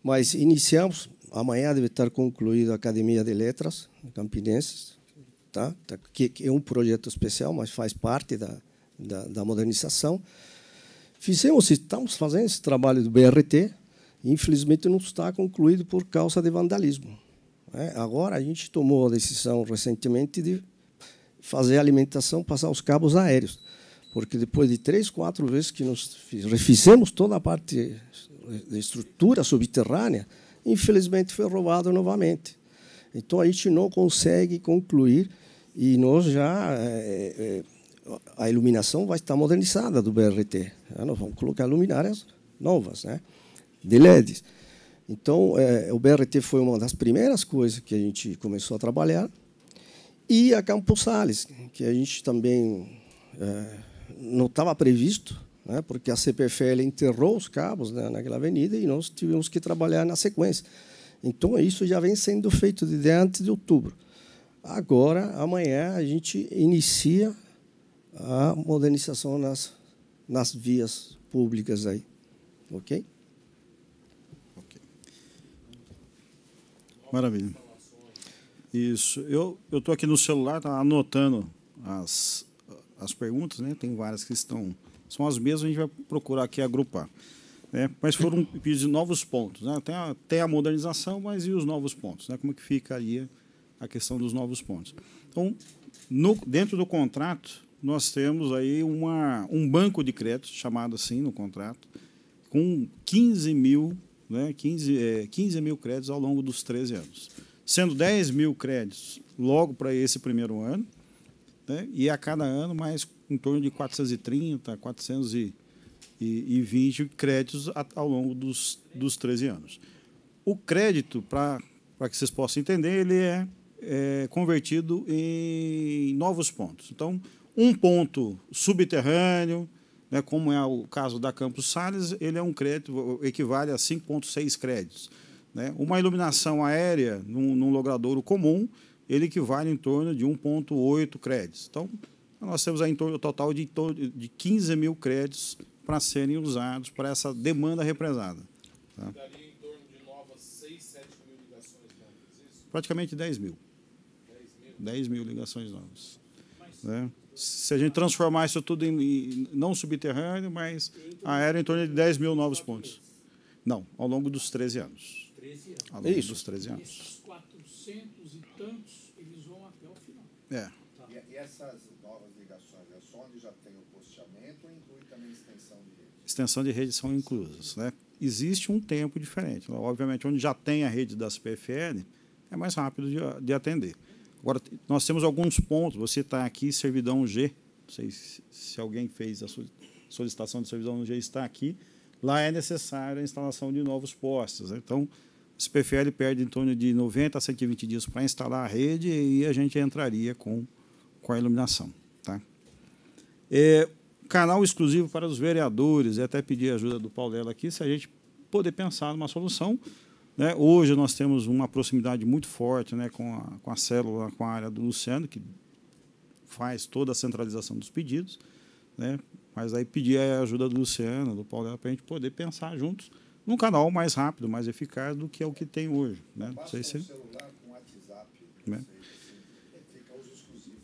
mas iniciamos, amanhã deve estar concluída a Academia de Letras Campinenses, tá? Que é um projeto especial, mas faz parte da modernização. Estamos fazendo esse trabalho do BRT, infelizmente não está concluído por causa de vandalismo. Agora a gente tomou a decisão recentemente de fazer a alimentação, passar os cabos aéreos, porque depois de 3, 4 vezes que nós refizemos toda a parte de estrutura subterrânea, infelizmente foi roubado novamente. Então, a gente não consegue concluir e nós já... a iluminação vai estar modernizada do BRT. Nós vamos colocar luminárias novas, né, de LEDs. Então, o BRT foi uma das primeiras coisas que a gente começou a trabalhar. E a Campos Sales, que a gente também não estava previsto, né, porque a CPFL enterrou os cabos, né, naquela avenida e nós tivemos que trabalhar na sequência. Então, isso já vem sendo feito desde antes de outubro. Agora, amanhã, a gente inicia a modernização nas vias públicas aí. Ok? Maravilha. Isso. Eu estou aqui no celular, tá anotando as perguntas, né? Tem várias que são as mesmas, a gente vai procurar aqui agrupar. Né? Mas foram pedidos de novos pontos. Né? Tem a modernização, mas e os novos pontos? Né? Como que ficaria a questão dos novos pontos? Então, dentro do contrato, nós temos aí um banco de crédito, chamado assim no contrato, com 15 mil, né? 15 mil créditos ao longo dos 13 anos. Sendo 10 mil créditos logo para esse primeiro ano, né? E a cada ano mais em torno de 430, 420 créditos ao longo dos 13 anos. O crédito, para que vocês possam entender, ele é convertido em novos pontos. Então, um ponto subterrâneo, né, como é o caso da Campos Sales, ele é um crédito, equivale a 5,6 créditos. Né? Uma iluminação aérea num logradouro comum, ele equivale em torno de 1,8 créditos. Então, nós temos aí em torno total de 15 mil créditos para serem usados para essa demanda represada. Tá? Daria em torno de novas 6, 7 mil ligações novas, isso? Praticamente 10 mil. 10 mil ligações novas. Né? Se a gente transformar isso tudo em não subterrâneo, mas aéreo, em torno de 10 mil novos pontos. Não, ao longo dos 13 anos. Ao longo dos 13 anos. Esses 400 e tantos, eles vão até o final. É. E essas novas ligações, é só onde já tem o posteamento ou inclui também extensão de rede? Extensão de rede são inclusas. Né? Existe um tempo diferente. Obviamente, onde já tem a rede das PFL, é mais rápido de atender. Agora, nós temos alguns pontos. Você está aqui, servidão G. Não sei se alguém fez a solicitação de servidão G, está aqui. Lá é necessária a instalação de novos postes. Né? Então, o CPFL perde em torno de 90 a 120 dias para instalar a rede e a gente entraria com a iluminação. Tá? Canal exclusivo para os vereadores. Até pedir a ajuda do Paulela aqui, se a gente poder pensar numa solução. Né? Hoje nós temos uma proximidade muito forte, né, com a célula, com a área do Luciano, que faz toda a centralização dos pedidos. Né? Mas aí pedir a ajuda do Luciano, do Paulo, para a gente poder pensar juntos num canal mais rápido, mais eficaz do que é o que tem hoje. Né? Não sei se... celular com WhatsApp, né? fica uso exclusivo.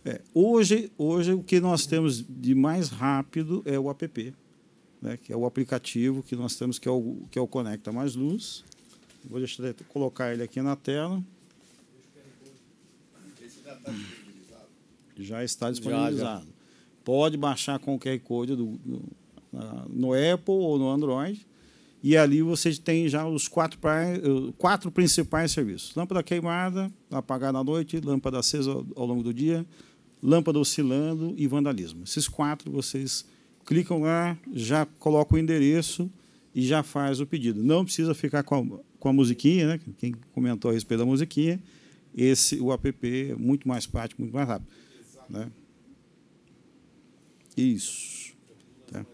Hoje o que nós temos de mais rápido é o app, né? Que é o aplicativo que nós temos, que é o Conecta Mais Luz. Vou colocar ele aqui na tela. Esse já está disponibilizado? Já está disponibilizado. Pode baixar com o QR Code no Apple ou no Android. E ali você tem já os quatro principais serviços. Lâmpada queimada, apagada à noite, lâmpada acesa ao longo do dia, lâmpada oscilando e vandalismo. Esses 4 vocês clicam lá, já colocam o endereço e já faz o pedido. Não precisa ficar com a musiquinha, né? Quem comentou a respeito da musiquinha, o app é muito mais prático, muito mais rápido. Né? Isso. Tá.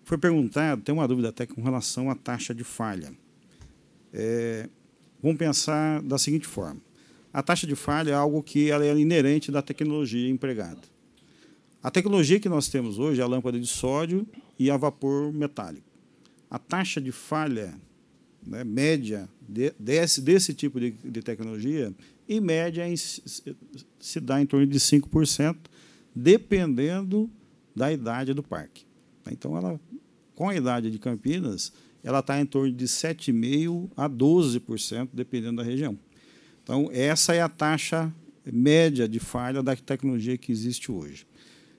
Foi perguntado, tem uma dúvida até com relação à taxa de falha. Vamos pensar da seguinte forma. A taxa de falha é algo que ela é inerente da tecnologia empregada. A tecnologia que nós temos hoje é a lâmpada de sódio e a vapor metálico. A taxa de falha, né, média desse tipo de tecnologia, em média, se dá em torno de 5%, dependendo da idade do parque. Então, com a idade de Campinas, ela está em torno de 7,5% a 12%, dependendo da região. Então, essa é a taxa média de falha da tecnologia que existe hoje.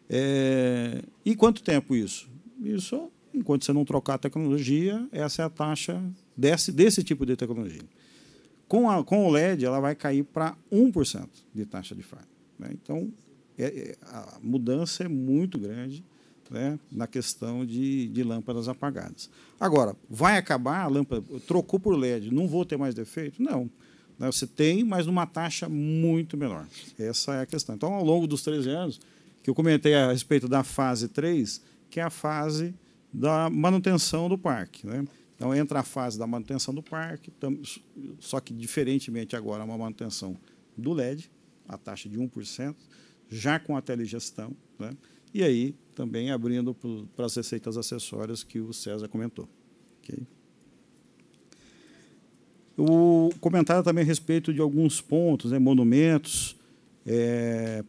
E quanto tempo isso? Isso, enquanto você não trocar a tecnologia, essa é a taxa desse tipo de tecnologia. Com o LED, ela vai cair para 1% de taxa de falha, né? Então, a mudança é muito grande, né, na questão de lâmpadas apagadas. Agora, vai acabar a lâmpada, trocou por LED, não vou ter mais defeito? Não. Você tem, mas numa taxa muito menor. Essa é a questão. Então, ao longo dos 13 anos, que eu comentei a respeito da fase 3, que é a fase da manutenção do parque, né? Então, entra a fase da manutenção do parque, só que, diferentemente agora, uma manutenção do LED, a taxa de 1%, já com a telegestão, né? E aí também abrindo para as receitas acessórias que o César comentou. Okay? O comentário também a respeito de alguns pontos, né? Monumentos,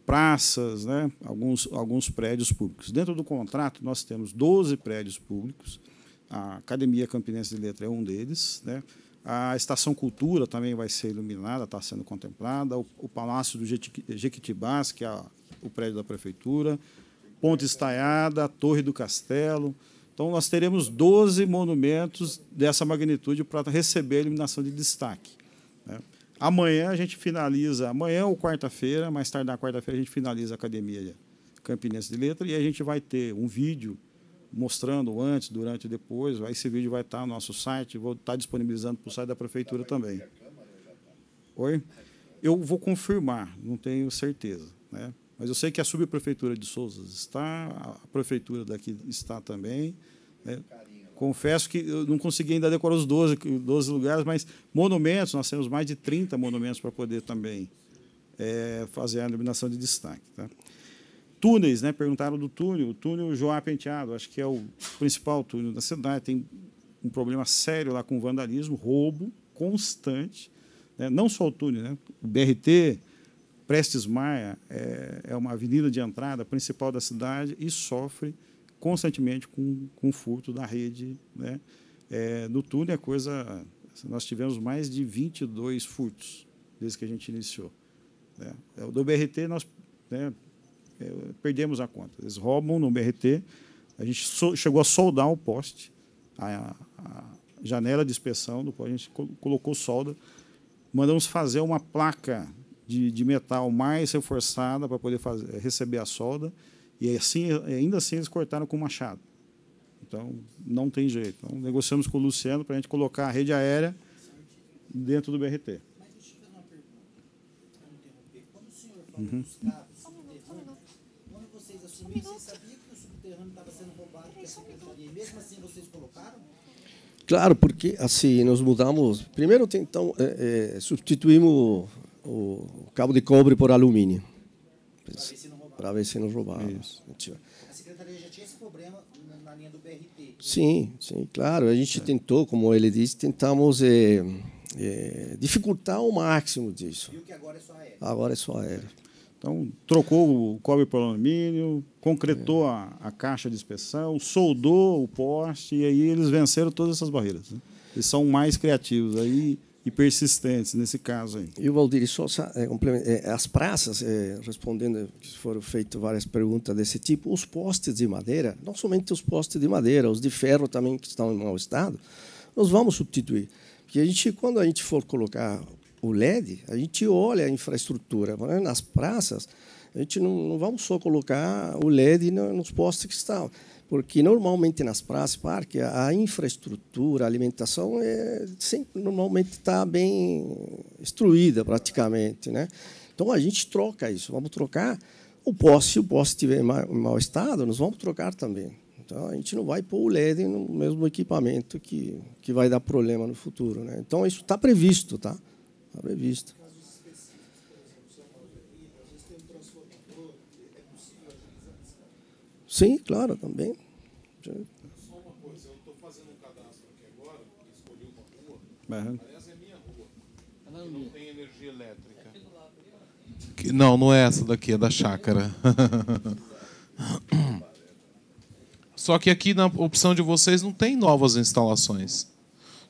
praças, né? Alguns prédios públicos. Dentro do contrato, nós temos 12 prédios públicos. A Academia Campinense de Letras é um deles, né? A Estação Cultura também vai ser iluminada, está sendo contemplada. O Palácio do Jequitibás, que é o prédio da Prefeitura. Ponte Estaiada, a Torre do Castelo. Então, nós teremos 12 monumentos dessa magnitude para receber a iluminação de destaque, né? Amanhã a gente finaliza, amanhã ou quarta-feira, mais tarde na quarta-feira, a gente finaliza a Academia Campinense de Letras e a gente vai ter um vídeo mostrando antes, durante e depois. Esse vídeo vai estar no nosso site, vou estar disponibilizando para o site da Prefeitura também. Oi? Eu vou confirmar, não tenho certeza, né? Mas eu sei que a subprefeitura de Souza está, a prefeitura daqui está também, né? Confesso que eu não consegui ainda decorar os 12 lugares, mas monumentos, nós temos mais de 30 monumentos para poder também fazer a iluminação de destaque, tá? Túneis, né? Perguntaram do túnel. O túnel Joá Penteado, acho que é o principal túnel da cidade. Tem um problema sério lá com vandalismo, roubo constante, né? Não só o túnel, né? O BRT, Prestes Maia, é uma avenida de entrada principal da cidade e sofre constantemente com furto da rede, né? No túnel é coisa... Nós tivemos mais de 22 furtos desde que a gente iniciou, né? Do BRT, nós, né, perdemos a conta. Eles roubam no BRT, a gente chegou a soldar o poste, a janela de inspeção do poste, a gente colocou solda, mandamos fazer uma placa de metal mais reforçada para poder receber a solda, e assim, ainda assim eles cortaram com machado. Então, não tem jeito. Então, negociamos com o Luciano para a gente colocar a rede aérea dentro do BRT. Mas deixa eu fazer uma pergunta, para não interromper. Quando o senhor falou dos cabos subterrâneos, quando vocês assumiram, vocês sabiam que o subterrâneo estava sendo roubado pela secretaria, e mesmo assim vocês colocaram? Claro, porque assim nós mudamos. Primeiro, então, substituímos o cabo de cobre por alumínio. Para ver se não roubava. A secretaria já tinha esse problema na linha do BRT? Sim, claro. A gente tentou, como ele disse, tentamos dificultar o máximo disso. Viu que agora é só aéreo? Agora é só aéreo. Então, trocou o cobre por alumínio, concretou a caixa de inspeção, soldou o poste, e aí eles venceram todas essas barreiras, né? Eles são mais criativos aí e persistentes nesse caso aí. E o Valdir, só as praças, respondendo, que foram feitas várias perguntas desse tipo, os postes de madeira, não somente os postes de madeira, os de ferro também que estão em mau estado, nós vamos substituir. Porque quando a gente for colocar o LED, a gente olha a infraestrutura. Nas praças, a gente não vamos só colocar o LED nos postes que estão, porque normalmente nas praças, parque, a infraestrutura, a alimentação sempre normalmente está bem instruída praticamente, né? Então a gente troca isso. Vamos trocar o poste. Se o poste estiver em mau estado, nós vamos trocar também. Então a gente não vai pôr o LED no mesmo equipamento que vai dar problema no futuro, né? Então isso está previsto, tá? Está previsto. Sim, claro, também. Só uma coisa, eu estou fazendo um cadastro aqui agora, escolhi uma rua, aliás, é minha rua, que não tem energia elétrica. Não é essa daqui, é da chácara. Só que aqui na opção de vocês não tem novas instalações.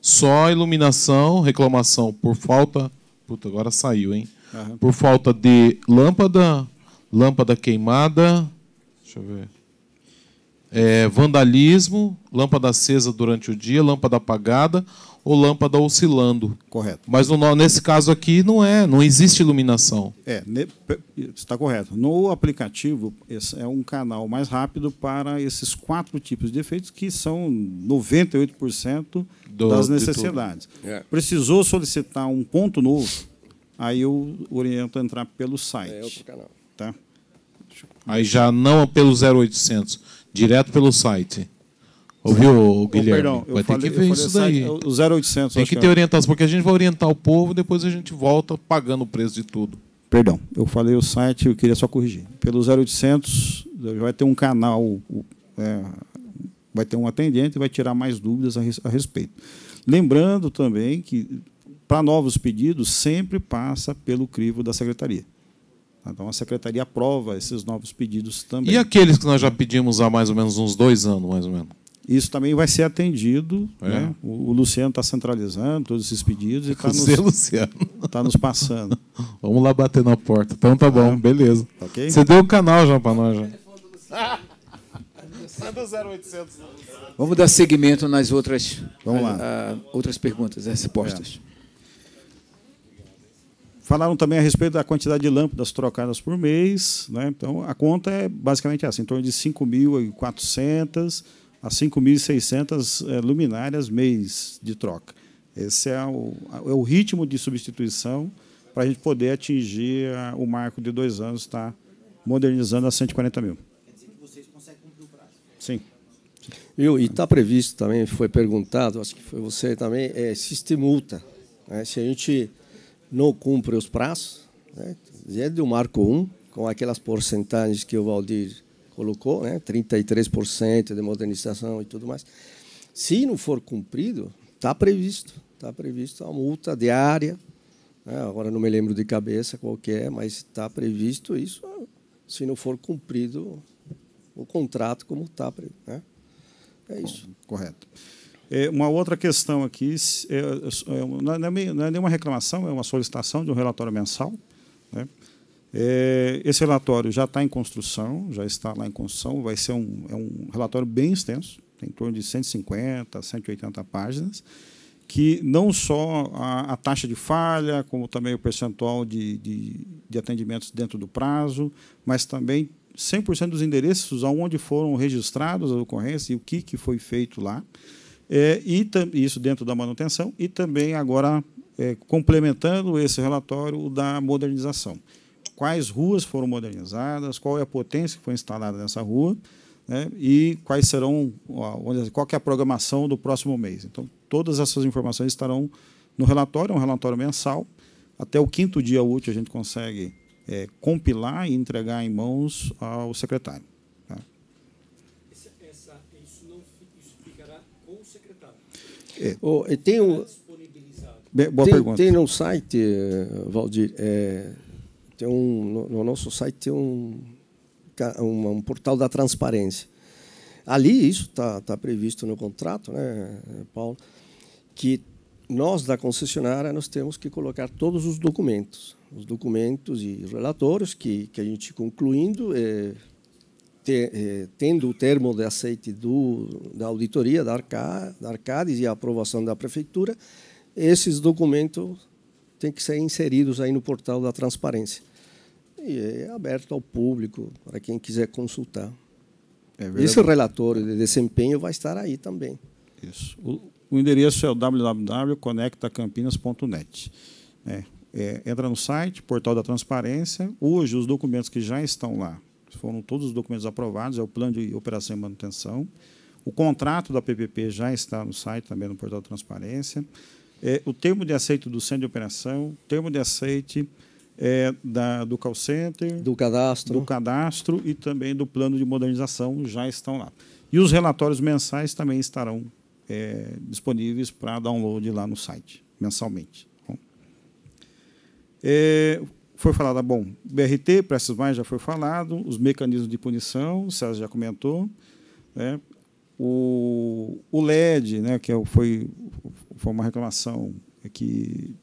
Só iluminação, reclamação por falta... Puta, agora saiu, hein? Por falta de lâmpada queimada... Deixa eu ver. Vandalismo, lâmpada acesa durante o dia, lâmpada apagada ou lâmpada oscilando. Correto. Mas nesse caso aqui não existe iluminação. Está correto. No aplicativo, esse é um canal mais rápido para esses 4 tipos de efeitos, que são 98% das necessidades. Precisou solicitar um ponto novo, aí eu oriento a entrar pelo site. É outro canal. Tá? Aí já não pelo 0800, direto pelo site. Ouviu, Guilherme? Perdão, vai ter que ver isso daí. O 0800. Tem que ter orientação, porque a gente vai orientar o povo, depois a gente volta pagando o preço de tudo. Perdão, eu falei o site, eu queria só corrigir. Pelo 0800, vai ter um canal, vai ter um atendente e vai tirar mais dúvidas a respeito. Lembrando também que, para novos pedidos, sempre passa pelo crivo da Secretaria. Então, a Secretaria aprova esses novos pedidos também. E aqueles que nós já pedimos há mais ou menos uns 2 anos, mais ou menos? Isso também vai ser atendido. Né? O Luciano está centralizando todos esses pedidos e está nos passando. Vamos lá bater na porta. Então tá bom, beleza. Okay? Você deu o canal já para nós. Já. Manda 0800. Vamos dar seguimento nas outras, outras perguntas, respostas. Falaram também a respeito da quantidade de lâmpadas trocadas por mês. Né? Então, a conta é basicamente essa, em torno de 5.400 a 5.600 luminárias mês de troca. Esse é o ritmo de substituição para a gente poder atingir o marco de 2 anos, estar modernizando a 140 mil. Quer dizer que vocês conseguem cumprir o prazo? Sim. E está previsto também, foi perguntado, acho que foi você também, existe multa. Né? Se a gente não cumpre os prazos, né? Desde o marco 1, com aquelas porcentagens que o Valdir colocou, né? 33% de modernização e tudo mais. Se não for cumprido, está previsto a multa diária. Né? Agora não me lembro de cabeça qual que é, mas está previsto isso. Se não for cumprido o contrato como está previsto. Né? É isso. Correto. Uma outra questão aqui, não é nenhuma reclamação, é uma solicitação de um relatório mensal. Né? Esse relatório já está em construção, já está lá em construção, vai ser um relatório bem extenso, tem em torno de 150, 180 páginas, que não só a taxa de falha, como também o percentual de atendimentos dentro do prazo, mas também 100% dos endereços onde foram registrados as ocorrências e o que foi feito lá. E isso dentro da manutenção, e também agora complementando esse relatório o da modernização. Quais ruas foram modernizadas, qual é a potência que foi instalada nessa rua, né, e quais serão, qual que é a programação do próximo mês. Então, todas essas informações estarão no relatório, é um relatório mensal. Até o 5º dia útil a gente consegue compilar e entregar em mãos ao secretário. Tá? Tem no site, Valdir, no nosso site tem um portal da transparência. Ali isso está previsto no contrato, né, Paulo, que nós da concessionária nós temos que colocar todos os documentos e relatórios que a gente concluindo, tendo o termo de aceite da auditoria da Arcades e a aprovação da prefeitura, esses documentos têm que ser inseridos aí no portal da transparência. E é aberto ao público, para quem quiser consultar. Esse relatório de desempenho vai estar aí também. Isso. O endereço é o www.conectacampinas.net. Entra no site, portal da transparência. Hoje, os documentos que já estão lá, foram todos os documentos aprovados, é o plano de operação e manutenção. O contrato da PPP já está no site, também no portal da transparência. O termo de aceite do centro de operação, termo de aceite do call center, do cadastro e também do plano de modernização já estão lá. E os relatórios mensais também estarão disponíveis para download lá no site, mensalmente. Foi falado, BRT, Prestes Mais já foi falado, os mecanismos de punição, o César já comentou, né? O LED, né, que foi uma reclamação que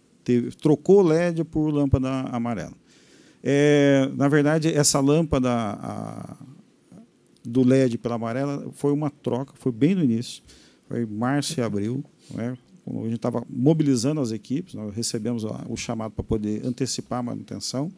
trocou LED por lâmpada amarela. Na verdade, essa lâmpada do LED pela amarela foi uma troca, foi bem no início, foi março e abril, né? A gente estava mobilizando as equipes, nós recebemos o chamado para poder antecipar a manutenção,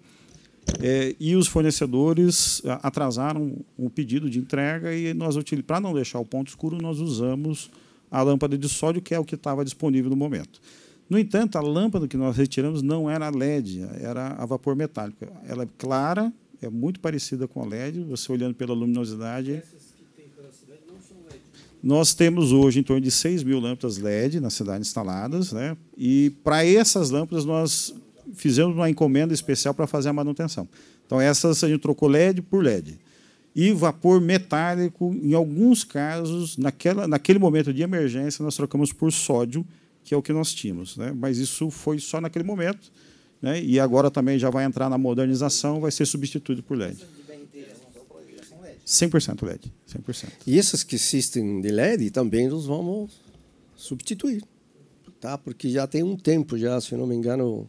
e os fornecedores atrasaram o pedido de entrega e nós, para não deixar o ponto escuro, nós usamos a lâmpada de sódio, que é o que estava disponível no momento. No entanto, a lâmpada que nós retiramos não era LED, era a vapor metálico. Ela é clara, é muito parecida com a LED, você olhando pela luminosidade. Essas que tem velocidade não são LED? Nós temos hoje em torno de 6.000 lâmpadas LED na cidade instaladas, né? E para essas lâmpadas nós fizemos uma encomenda especial para fazer a manutenção. Então, essas a gente trocou LED por LED. E vapor metálico, em alguns casos, naquele momento de emergência, nós trocamos por sódio, que é o que nós tínhamos, né? Mas isso foi só naquele momento, né? E agora também já vai entrar na modernização, vai ser substituído por LED. 100% LED, 100%. E essas que existem de LED também nós vamos substituir, tá? Porque já tem um tempo, já, se não me engano,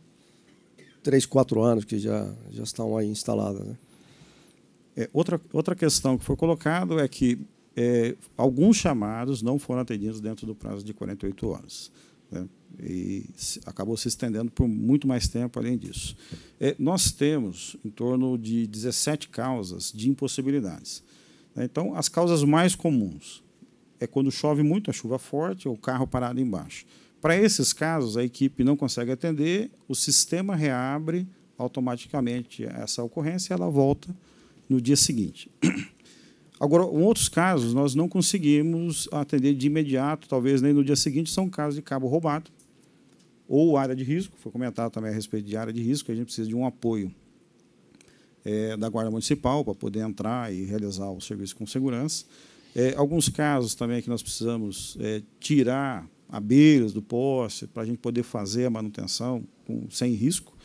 3, 4 anos que já estão aí instaladas, né? Outra questão que foi colocada é que alguns chamados não foram atendidos dentro do prazo de 48 horas. Né? E acabou se estendendo por muito mais tempo além disso. Nós temos em torno de 17 causas de impossibilidades. Então, as causas mais comuns é quando chove muito, a chuva forte, ou o carro parado embaixo. Para esses casos, a equipe não consegue atender, o sistema reabre automaticamente essa ocorrência e ela volta no dia seguinte. Agora, em outros casos, nós não conseguimos atender de imediato, talvez nem no dia seguinte, são casos de cabo roubado ou área de risco, foi comentado também a respeito de área de risco, a gente precisa de um apoio da Guarda Municipal para poder entrar e realizar o serviço com segurança. Alguns casos também que nós precisamos tirar abelhas do poste para a gente poder fazer a manutenção sem risco.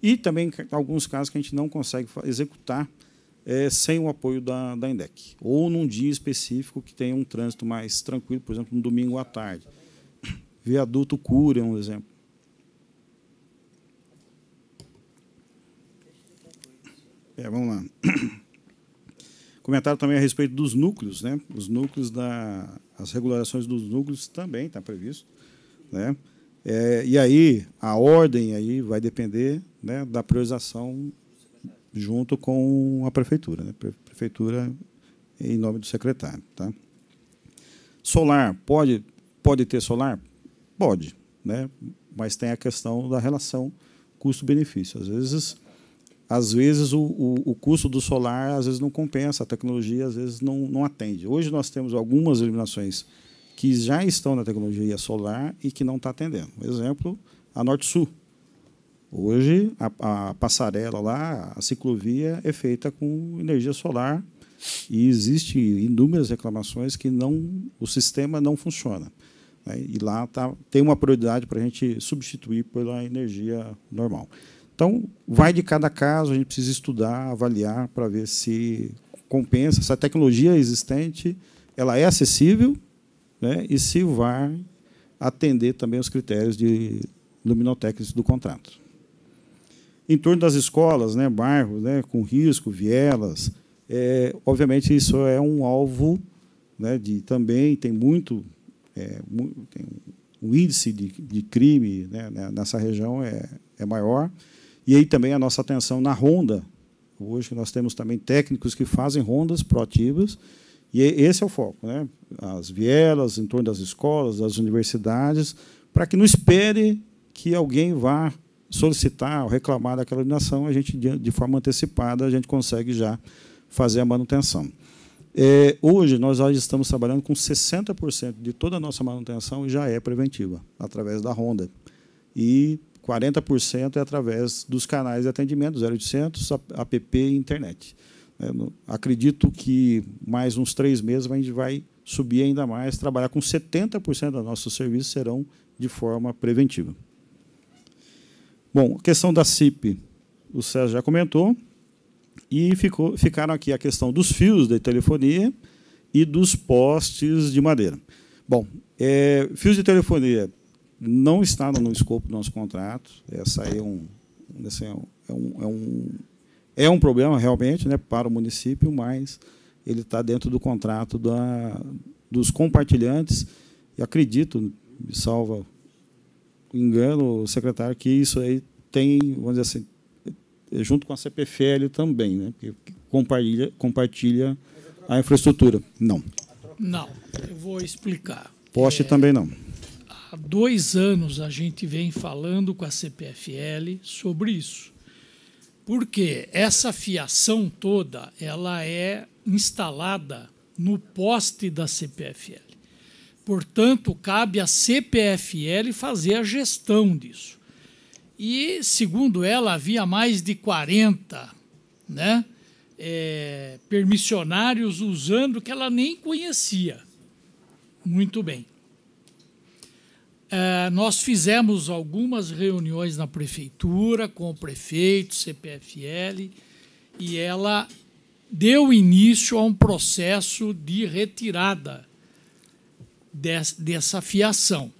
E também alguns casos que a gente não consegue executar sem o apoio da INDEC. Ou num dia específico que tenha um trânsito mais tranquilo, por exemplo, no domingo à tarde. Viaduto Cura é um exemplo. Vamos lá. Comentário também a respeito dos núcleos, né? Os núcleos as regulações dos núcleos também está previsto, né? E aí a ordem aí vai depender, né, da priorização junto com a prefeitura, né? Prefeitura em nome do secretário, tá? Solar pode ter solar? Pode, né? Mas tem a questão da relação custo-benefício. Às vezes o custo do solar às vezes não compensa, a tecnologia às vezes não atende. Hoje nós temos algumas iluminações que já estão na tecnologia solar e que não está atendendo. Por exemplo, a Norte-Sul. Hoje, a passarela lá, a ciclovia, é feita com energia solar e existem inúmeras reclamações que o sistema não funciona. Né? E lá tem uma prioridade para a gente substituir pela energia normal. Então, vai de cada caso, a gente precisa estudar, avaliar, para ver se compensa, se a tecnologia existente ela é acessível, né, e se vai atender também os critérios de luminotécnicos do contrato. Em torno das escolas, né, bairros, né, com risco, vielas, obviamente isso é um alvo, né, também tem tem o índice de crime, né, nessa região é maior. E aí também a nossa atenção na ronda. Hoje nós temos também técnicos que fazem rondas proativas, e esse é o foco, né? As vielas, em torno das escolas, das universidades, para que não espere que alguém vá solicitar ou reclamar daquela iluminação, a gente, de forma antecipada, a gente consegue já fazer a manutenção. Hoje, nós já estamos trabalhando com 60% de toda a nossa manutenção já é preventiva, através da ronda. E 40% é através dos canais de atendimento, 0800, app e internet. Acredito que mais uns 3 meses a gente vai subir ainda mais, trabalhar com 70% dos nossos serviços serão de forma preventiva. Bom, a questão da CIP, o César já comentou, e ficaram aqui a questão dos fios de telefonia e dos postes de madeira. Bom, fios de telefonia não está no escopo do nosso contrato. Essa aí é um problema realmente, né, para o município, mas ele está dentro do contrato dos compartilhantes, e acredito, me salva o engano, o secretário, que isso aí tem, vamos dizer assim, junto com a CPFL também, né? Que compartilha a infraestrutura. Não. Não, eu vou explicar. Poste também não. Há 2 anos a gente vem falando com a CPFL sobre isso. Porque essa fiação toda ela é instalada no poste da CPFL. Portanto, cabe à CPFL fazer a gestão disso. E, segundo ela, havia mais de 40, né, permissionários usando que ela nem conhecia. Muito bem. Nós fizemos algumas reuniões na prefeitura com o prefeito, CPFL, e ela deu início a um processo de retirada dessa fiação.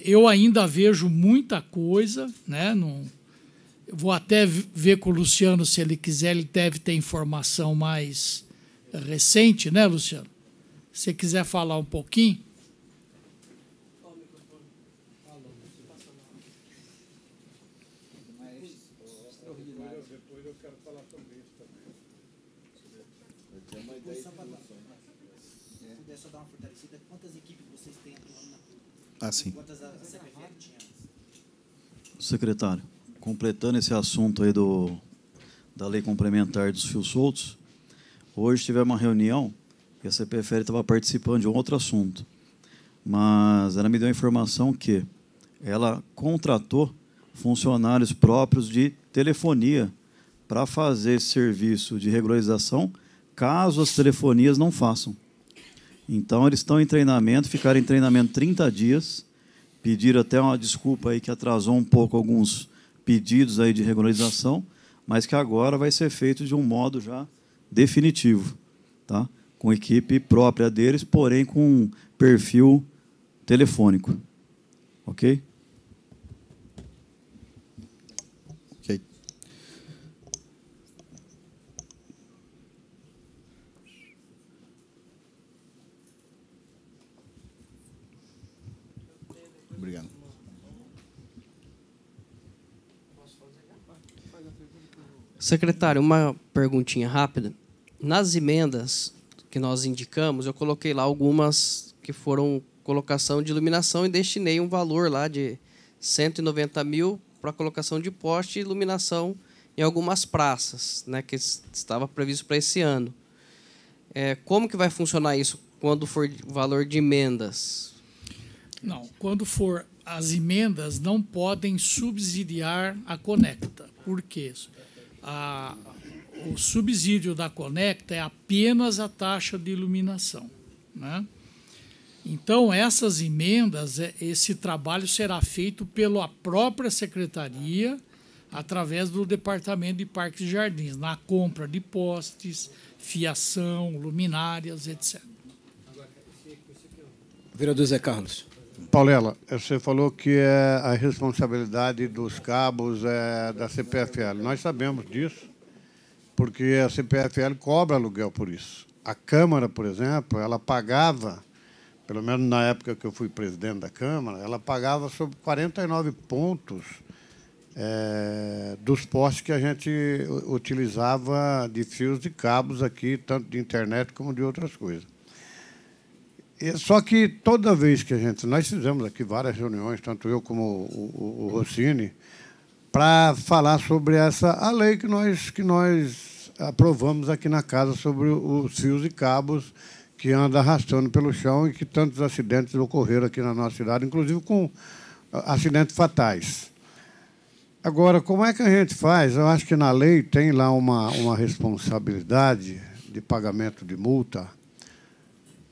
Eu ainda vejo muita coisa, né? Eu vou até ver com o Luciano, se ele quiser, ele deve ter informação mais recente, né, Luciano? Se você quiser falar um pouquinho. Sim. Secretário, completando esse assunto aí da lei complementar dos fios soltos, hoje tivemos uma reunião e a CPFL estava participando de um outro assunto, mas ela me deu a informação que ela contratou funcionários próprios de telefonia para fazer esse serviço de regularização, caso as telefonias não façam. Então, eles estão em treinamento, ficaram em treinamento 30 dias, pediram até uma desculpa aí que atrasou um pouco alguns pedidos aí de regularização, mas que agora vai ser feito de um modo já definitivo, tá? Com equipe própria deles, porém com perfil telefônico. Ok? Ok. Obrigado. Secretário, uma perguntinha rápida. Nas emendas que nós indicamos, eu coloquei lá algumas que foram colocação de iluminação e destinei um valor lá de 190 mil para colocação de poste e iluminação em algumas praças, né, que estava previsto para esse ano. Como que vai funcionar isso quando for valor de emendas? Não, quando for, as emendas não podem subsidiar a Conecta. Por quê? O subsídio da Conecta é apenas a taxa de iluminação, né? Então, essas emendas, esse trabalho será feito pela própria secretaria, através do Departamento de Parques e Jardins, na compra de postes, fiação, luminárias, etc. Vereador Zé Carlos. Paulela, você falou que é a responsabilidade dos cabos da CPFL. Nós sabemos disso, porque a CPFL cobra aluguel por isso. A Câmara, por exemplo, ela pagava, pelo menos na época que eu fui presidente da Câmara, ela pagava sobre 49 pontos dos postes que a gente utilizava de fios de cabos aqui, tanto de internet como de outras coisas. Só que toda vez que nós fizemos aqui várias reuniões, tanto eu como o Rossini, para falar sobre a lei que nós aprovamos aqui na casa sobre os fios e cabos que andam arrastando pelo chão e que tantos acidentes ocorreram aqui na nossa cidade, inclusive com acidentes fatais. Agora, como é que a gente faz? Eu acho que na lei tem lá uma responsabilidade de pagamento de multa,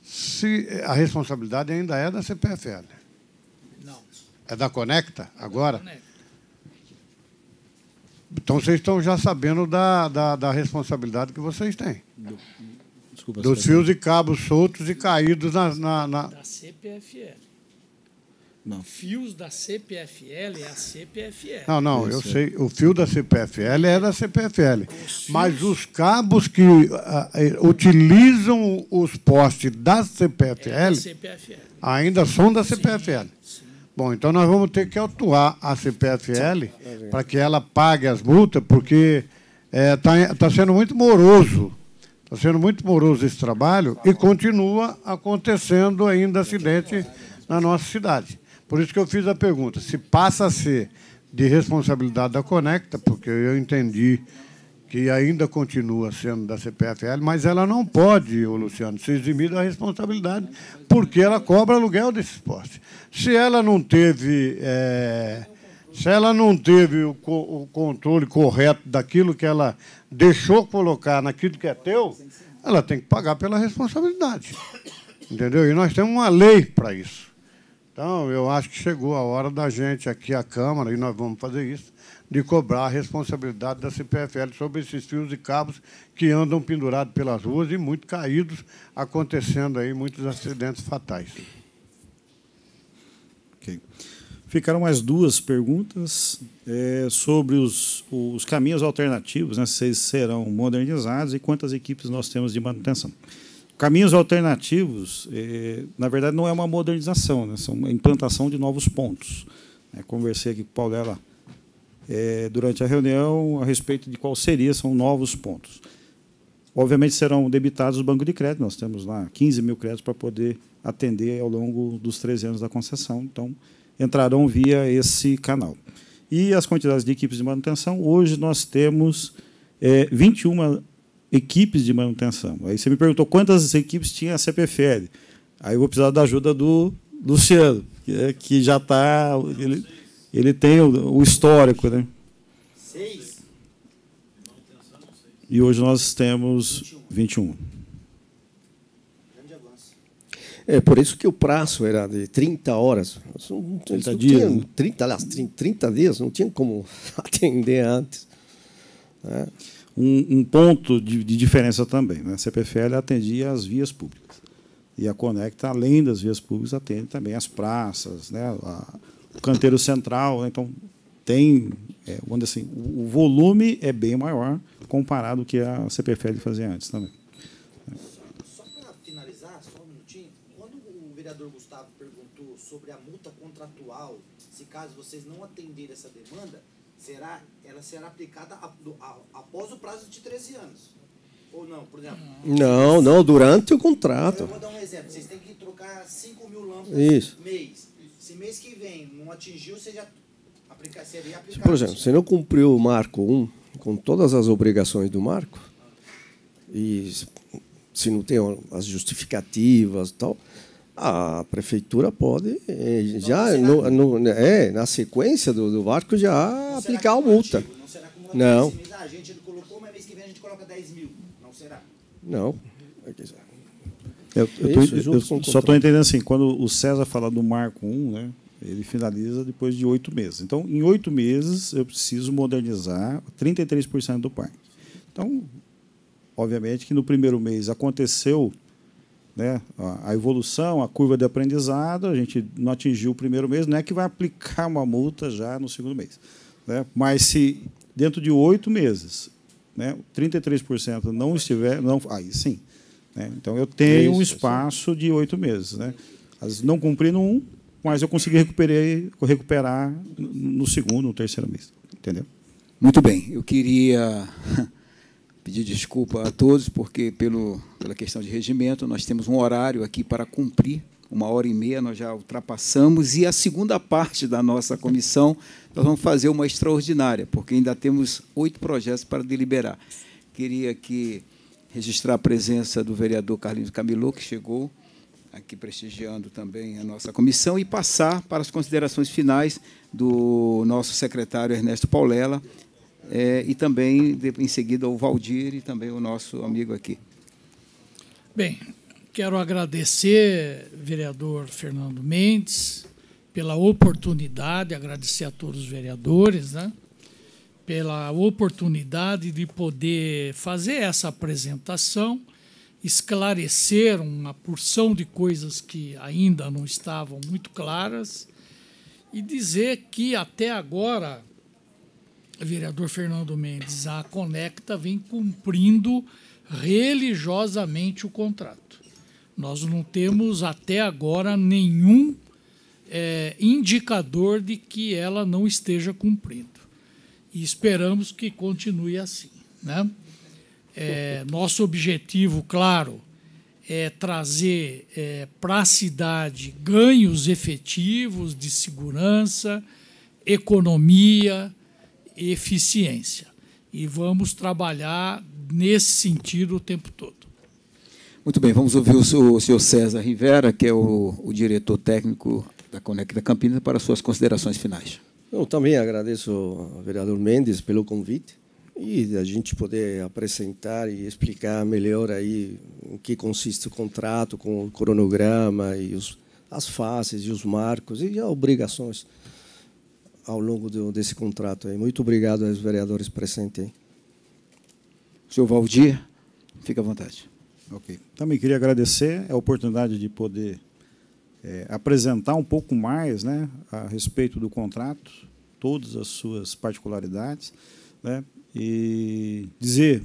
se a responsabilidade ainda é da CPFL. Não. É da Conecta agora? Conecta. Então, vocês estão já sabendo da responsabilidade que vocês têm. Desculpa, dos fios e cabos soltos e caídos Da CPFL. Não. Fios da CPFL é a CPFL. Não, eu sei. O fio da CPFL é da CPFL. Mas os cabos que utilizam os postes da CPFL, ainda são da CPFL. Sim. Bom, então nós vamos ter que autuar a CPFL para que ela pague as multas, porque está sendo muito moroso. Está sendo muito moroso esse trabalho e continua acontecendo ainda acidente na nossa cidade. Por isso que eu fiz a pergunta, se passa a ser de responsabilidade da Conecta, porque eu entendi que ainda continua sendo da CPFL, mas ela não pode, Luciano, ser eximida da responsabilidade, porque ela cobra aluguel desses postes. Se ela não teve o controle correto daquilo que ela deixou colocar naquilo que é teu, ela tem que pagar pela responsabilidade. Entendeu? E nós temos uma lei para isso. Então, eu acho que chegou a hora da gente aqui, a Câmara, e nós vamos fazer isso, de cobrar a responsabilidade da CPFL sobre esses fios e cabos que andam pendurados pelas ruas e muito caídos, acontecendo aí muitos acidentes fatais. Ok. Ficaram mais duas perguntas sobre os caminhos alternativos, né, se eles serão modernizados e quantas equipes nós temos de manutenção. Caminhos alternativos, na verdade, não é uma modernização, né, são uma implantação de novos pontos. Conversei aqui com o Paulela durante a reunião a respeito de qual são novos pontos. Obviamente serão debitados o banco de crédito, nós temos lá 15 mil créditos para poder atender ao longo dos 13 anos da concessão, então entrarão via esse canal. E as quantidades de equipes de manutenção, hoje nós temos 21 equipes de manutenção. Aí você me perguntou quantas equipes tinha a CPFL. Aí eu vou precisar da ajuda do Luciano, que já está... Ele tem o histórico, né? 6. E hoje nós temos 21. Grande avanço. Por isso que o prazo era de 30 horas. 30 dias. Tinha, 30 dias, não tinha como atender antes. Um ponto de diferença também, né? A CPFL atendia as vias públicas. E a Conecta, além das vias públicas, atende também as praças, né? O canteiro central. Né? Então, tem, vamos dizer assim, o volume é bem maior comparado ao que a CPFL fazia antes também. Só para finalizar, só um minutinho, quando o vereador Gustavo perguntou sobre a multa contratual, se caso vocês não atenderem essa demanda, ela será aplicada após o prazo de 13 anos? Ou não, por exemplo? Não, durante o contrato. Eu vou dar um exemplo. Vocês têm que trocar 5 mil lâmpadas mês. Se mês que vem não atingiu, seria aplicado. Por exemplo, se não cumpriu o Marco 1 com todas as obrigações do Marco, e se não tem as justificativas e tal, a prefeitura pode, na sequência do Marco, já aplicar a multa. Não será como não. Mês, a gente colocou, mas mês que vem a gente coloca 10 mil. Não será? Não. Eu só estou entendendo assim, quando o César fala do Marco 1, né, ele finaliza depois de 8 meses. Então, em 8 meses, eu preciso modernizar 33% do parque. Então, obviamente que no primeiro mês aconteceu, né, a evolução, a curva de aprendizado, a gente não atingiu o primeiro mês, não é que vai aplicar uma multa já no segundo mês. Né? Mas se dentro de 8 meses, né, 33% não estiver... aí sim. Né? Então, eu tenho um espaço de 8 meses. Né? Às vezes não cumpri no 1, mas eu consegui recuperar no segundo, no terceiro mês. Entendeu? Muito bem. Eu queria pedir desculpa a todos, porque pela questão de regimento, nós temos um horário aqui para cumprir, 1h30, nós já ultrapassamos, e a segunda parte da nossa comissão, nós vamos fazer uma extraordinária, porque ainda temos 8 projetos para deliberar. Queria aqui registrar a presença do vereador Carlinhos Camilo, que chegou aqui prestigiando também a nossa comissão, e passar para as considerações finais do nosso secretário Ernesto Paulela, e também, em seguida, o Valdir e também o nosso amigo aqui. Bem, quero agradecer, vereador Fernando Mendes, pela oportunidade, agradecer a todos os vereadores, né, pela oportunidade de poder fazer essa apresentação, esclarecer uma porção de coisas que ainda não estavam muito claras e dizer que, até agora, vereador Fernando Mendes, a Conecta vem cumprindo religiosamente o contrato. Nós não temos, até agora, nenhum indicador de que ela não esteja cumprindo. E esperamos que continue assim, né? Nosso objetivo, claro, é trazer para a cidade ganhos efetivos de segurança, economia e eficiência. E vamos trabalhar nesse sentido o tempo todo. Muito bem, vamos ouvir o senhor César Rivera, que é o diretor técnico da Conecta Campinas, para suas considerações finais. Eu também agradeço ao vereador Mendes pelo convite e a gente poder apresentar e explicar melhor aí em que consiste o contrato, com o cronograma e as fases e os marcos e as obrigações ao longo desse contrato aí. Muito obrigado aos vereadores presentes aí. Senhor Valdir, fica à vontade. Ok. Também queria agradecer a oportunidade de poder apresentar um pouco mais, né, a respeito do contrato, todas as suas particularidades, né, e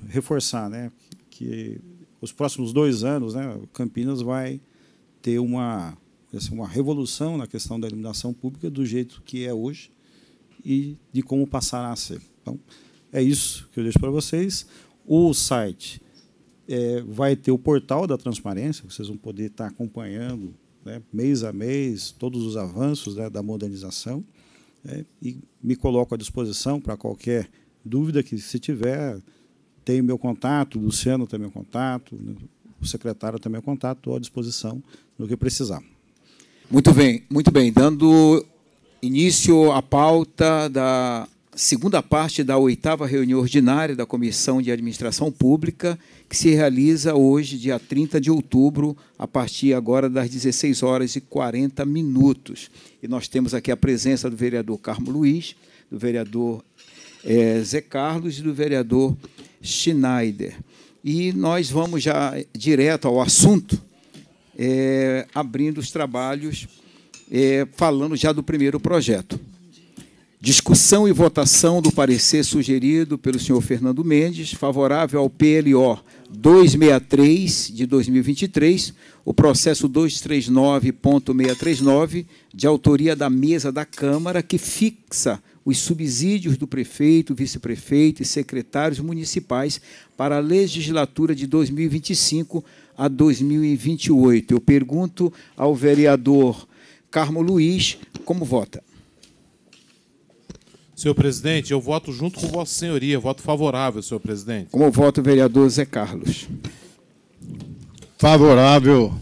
reforçar, né, que os próximos 2 anos, né, Campinas vai ter uma revolução na questão da iluminação pública do jeito que é hoje e de como passará a ser. Então, é isso que eu deixo para vocês. O site vai ter o portal da transparência, vocês vão poder estar acompanhando, né, mês a mês, todos os avanços, né, da modernização, e me coloco à disposição para qualquer dúvida que, se tiver, tem meu contato, o Luciano tem meu contato, o secretário tem meu contato, estou à disposição no que precisar. Muito bem, muito bem. Dando início à pauta da segunda parte da 8ª reunião ordinária da Comissão de Administração Pública, que se realiza hoje, dia 30 de outubro, a partir agora das 16h40. E nós temos aqui a presença do vereador Carmo Luiz, do vereador Zé Carlos e do vereador Schneider. E nós vamos já direto ao assunto, abrindo os trabalhos, falando já do primeiro projeto. Discussão e votação do parecer sugerido pelo senhor Fernando Mendes, favorável ao PLO 263 de 2023, o processo 239.639, de autoria da mesa da Câmara, que fixa os subsídios do prefeito, vice-prefeito e secretários municipais para a legislatura de 2025 a 2028. Eu pergunto ao vereador Carmo Luiz como vota. Senhor presidente, eu voto junto com Vossa Senhoria, voto favorável, senhor presidente. Como vota o vereador Zé Carlos? Favorável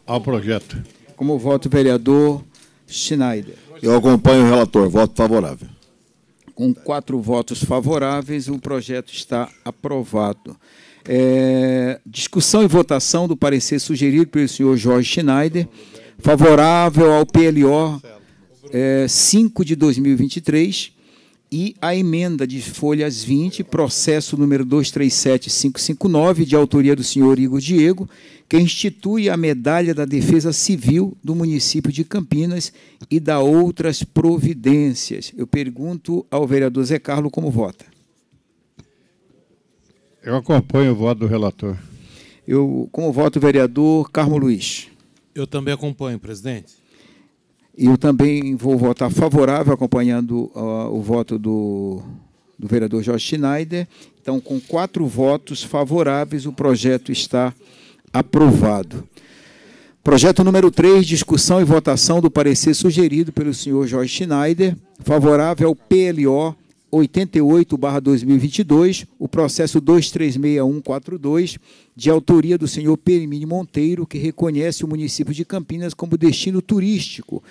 ao projeto. Como vota o vereador Schneider? Eu acompanho o relator, voto favorável. Com 4 votos favoráveis, o projeto está aprovado. Discussão e votação do parecer sugerido pelo senhor Jorge Schneider, favorável ao PLO 5 de 2023, e a emenda de folhas 20, processo número 237559, de autoria do senhor Igor Diego, que institui a Medalha da Defesa Civil do município de Campinas e dá outras providências. Eu pergunto ao vereador Zé Carlos como vota. Eu acompanho o voto do relator. Como vota o vereador Carmo Luiz? Eu também acompanho, presidente. Eu também vou votar favorável, acompanhando o voto do vereador Jorge Schneider. Então, com 4 votos favoráveis, o projeto está aprovado. Projeto número 3, discussão e votação do parecer sugerido pelo senhor Jorge Schneider, favorável ao PLO 88/2022, o processo 236142, de autoria do senhor Perimini Monteiro, que reconhece o município de Campinas como destino turístico,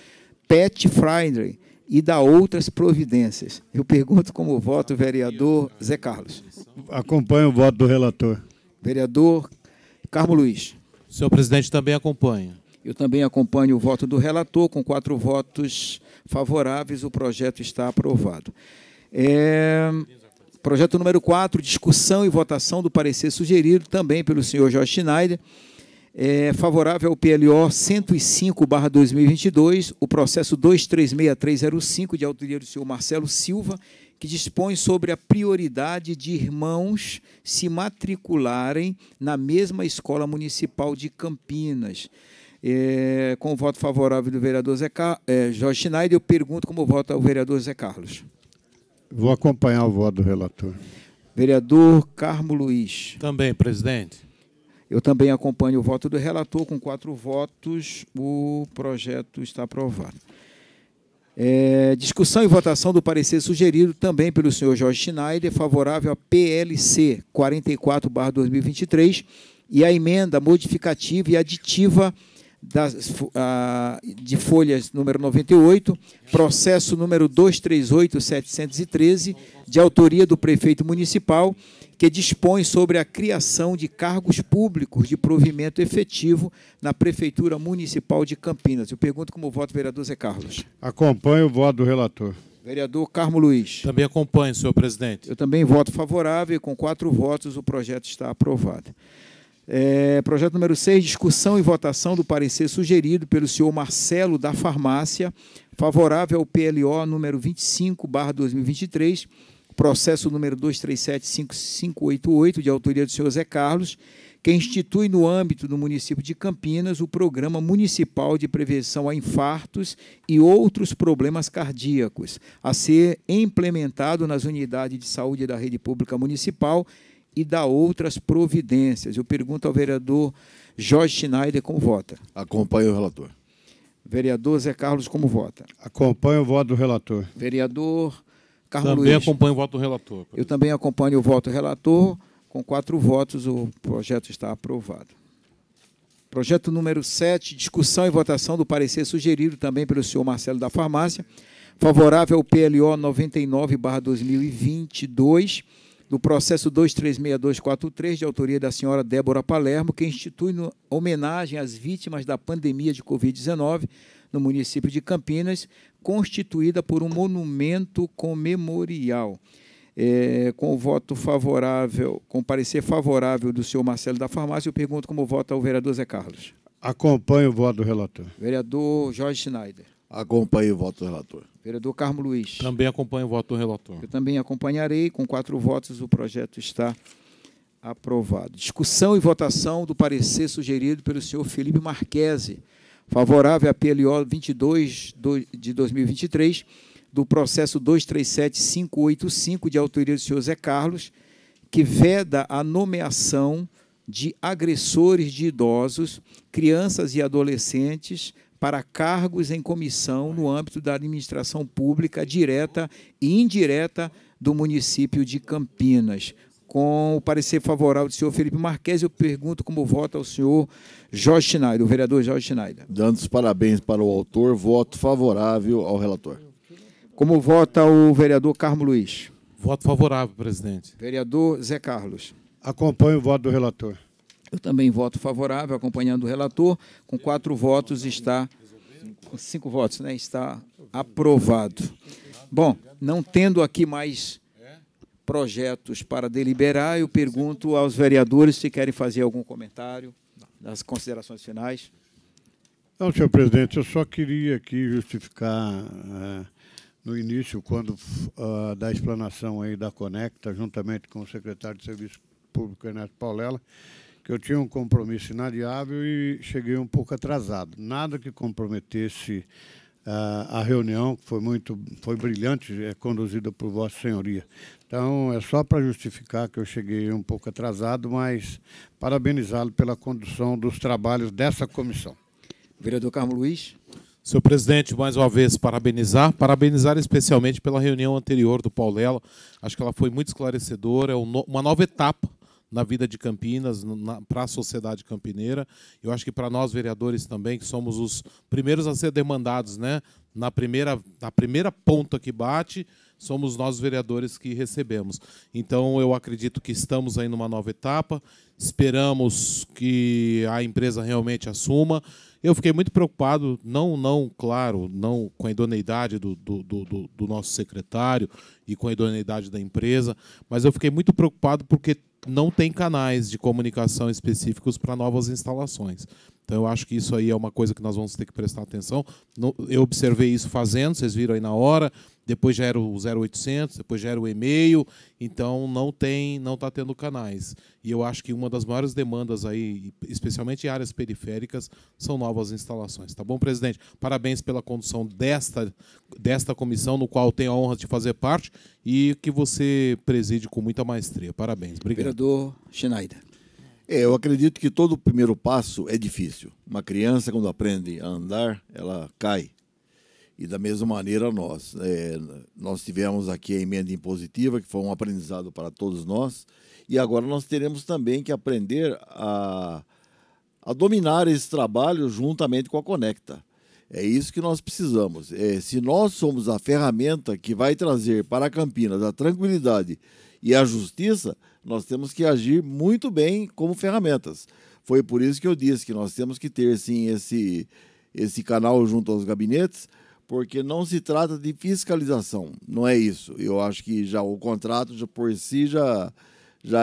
pet friendly, e dá outras providências. Eu pergunto como vota o vereador Zé Carlos. Acompanho o voto do relator. Vereador Carmo Luiz. Senhor presidente, também acompanho. Eu também acompanho o voto do relator. Com 4 votos favoráveis, o projeto está aprovado. Projeto número 4, discussão e votação do parecer sugerido também pelo senhor Jorge Schneider, Favorável ao PLO 105/2022, o processo 236305, de autoria do senhor Marcelo Silva, que dispõe sobre a prioridade de irmãos se matricularem na mesma escola municipal de Campinas. Com o voto favorável do vereador Jorge Schneider, eu pergunto como vota o vereador Zé Carlos. Vou acompanhar o voto do relator. Vereador Carmo Luiz. Também, presidente. Eu também acompanho o voto do relator. Com 4 votos, o projeto está aprovado. Discussão e votação do parecer sugerido também pelo senhor Jorge Schneider, favorável a PLC 44/2023 e a emenda modificativa e aditiva de folhas número 98, processo número 238713, de autoria do prefeito municipal, que dispõe sobre a criação de cargos públicos de provimento efetivo na Prefeitura Municipal de Campinas. Eu pergunto como vota o vereador Zé Carlos. Acompanho o voto do relator. Vereador Carmo Luiz. Também acompanho, senhor presidente. Eu também voto favorável e com 4 votos o projeto está aprovado. Projeto número 6, discussão e votação do parecer sugerido pelo senhor Marcelo da Farmácia, favorável ao PLO número 25/2023, processo número 237588, de autoria do senhor Zé Carlos, que institui no âmbito do município de Campinas o Programa Municipal de Prevenção a Infartos e outros problemas cardíacos, a ser implementado nas unidades de saúde da rede pública municipal e da outras providências. Eu pergunto ao vereador Jorge Schneider como vota. Acompanho o relator. Vereador Zé Carlos como vota. Acompanho o voto do relator. Vereador Carmo Luiz. Também acompanho o voto do relator. Eu também acompanho o voto do relator. Com 4 votos, o projeto está aprovado. Projeto número 7, discussão e votação do parecer sugerido também pelo senhor Marcelo da Farmácia, favorável ao PLO 99/2022, do processo 236243, de autoria da senhora Débora Palermo, que institui homenagem às vítimas da pandemia de Covid-19 no município de Campinas, constituída por um monumento comemorial. Com o voto favorável, com o parecer favorável do senhor Marcelo da Farmácia, eu pergunto como vota o vereador Zé Carlos. Acompanho o voto do relator. Vereador Jorge Schneider. Acompanho o voto do relator. Vereador Carmo Luiz. Também acompanho o voto do relator. Eu também acompanharei. Com 4 votos, o projeto está aprovado. Discussão e votação do parecer sugerido pelo senhor Felipe Marquesi, favorável à PLO 22/2023, do processo 237585, de autoria do senhor Zé Carlos, que veda a nomeação de agressores de idosos, crianças e adolescentes para cargos em comissão no âmbito da administração pública direta e indireta do município de Campinas. Com o parecer favorável do senhor Felipe Marquesi, eu pergunto como vota o senhor Jorge Schneider, o vereador Jorge Schneider. Dando os parabéns para o autor, voto favorável ao relator. Como vota o vereador Carmo Luiz? Voto favorável, presidente. Vereador Zé Carlos. Acompanho o voto do relator. Eu também voto favorável, acompanhando o relator. Com 4 votos está... Com 5 votos, né? Está aprovado. Bom, não tendo aqui mais projetos para deliberar, eu pergunto aos vereadores se querem fazer algum comentário das considerações finais. Não, senhor presidente, eu só queria aqui justificar no início, quando da explanação aí da Conecta, juntamente com o secretário de Serviço Público, Ernesto Paulela, que eu tinha um compromisso inadiável e cheguei um pouco atrasado. Nada que comprometesse a reunião, que foi brilhante, conduzida por Vossa Senhoria. Então, é só para justificar que eu cheguei um pouco atrasado, mas parabenizá-lo pela condução dos trabalhos dessa comissão. Vereador Carmo Luiz. Senhor presidente, mais uma vez, parabenizar especialmente pela reunião anterior do Paulela. Acho que ela foi muito esclarecedora, é uma nova etapa na vida de Campinas, para a sociedade campineira. Eu acho que para nós, vereadores também, que somos os primeiros a ser demandados, né? Na primeira ponta que bate, somos nós, os vereadores, que recebemos. Então, eu acredito que estamos aí numa nova etapa, esperamos que a empresa realmente assuma. Eu fiquei muito preocupado, claro, não com a idoneidade do nosso secretário e com a idoneidade da empresa, mas eu fiquei muito preocupado porque não tem canais de comunicação específicos para novas instalações. Então, eu acho que isso aí é uma coisa que nós vamos ter que prestar atenção. Eu observei isso fazendo, vocês viram aí na hora, depois já era o 0800, depois já era o e-mail, então não está tendo canais. E eu acho que uma das maiores demandas aí, especialmente em áreas periféricas, são novas instalações. Tá bom, presidente? Parabéns pela condução desta comissão, no qual tenho a honra de fazer parte e que você preside com muita maestria. Parabéns. Obrigado. Vereador Schneider. Eu acredito que todo primeiro passo é difícil. Uma criança, quando aprende a andar, ela cai. E da mesma maneira nós tivemos aqui a emenda impositiva, que foi um aprendizado para todos nós, e agora nós teremos também que aprender a dominar esse trabalho juntamente com a Conecta. É isso que nós precisamos. Se nós somos a ferramenta que vai trazer para Campinas a tranquilidade e a justiça, nós temos que agir muito bem como ferramentas. Foi por isso que eu disse que nós temos que ter, sim, esse canal junto aos gabinetes, porque não se trata de fiscalização, não é isso. Eu acho que já o contrato por si já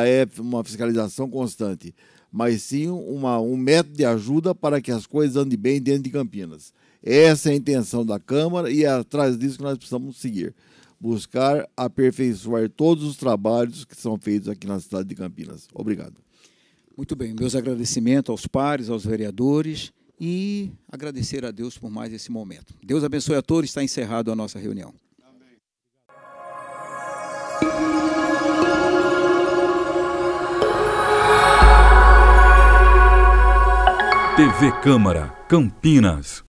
é uma fiscalização constante, mas sim um método de ajuda para que as coisas andem bem dentro de Campinas. Essa é a intenção da Câmara e é atrás disso que nós precisamos seguir. Buscar aperfeiçoar todos os trabalhos que são feitos aqui na cidade de Campinas. Obrigado. Muito bem, meus agradecimentos aos pares, aos vereadores e agradecer a Deus por mais esse momento. Deus abençoe a todos, está encerrado a nossa reunião. TV Câmara, Campinas.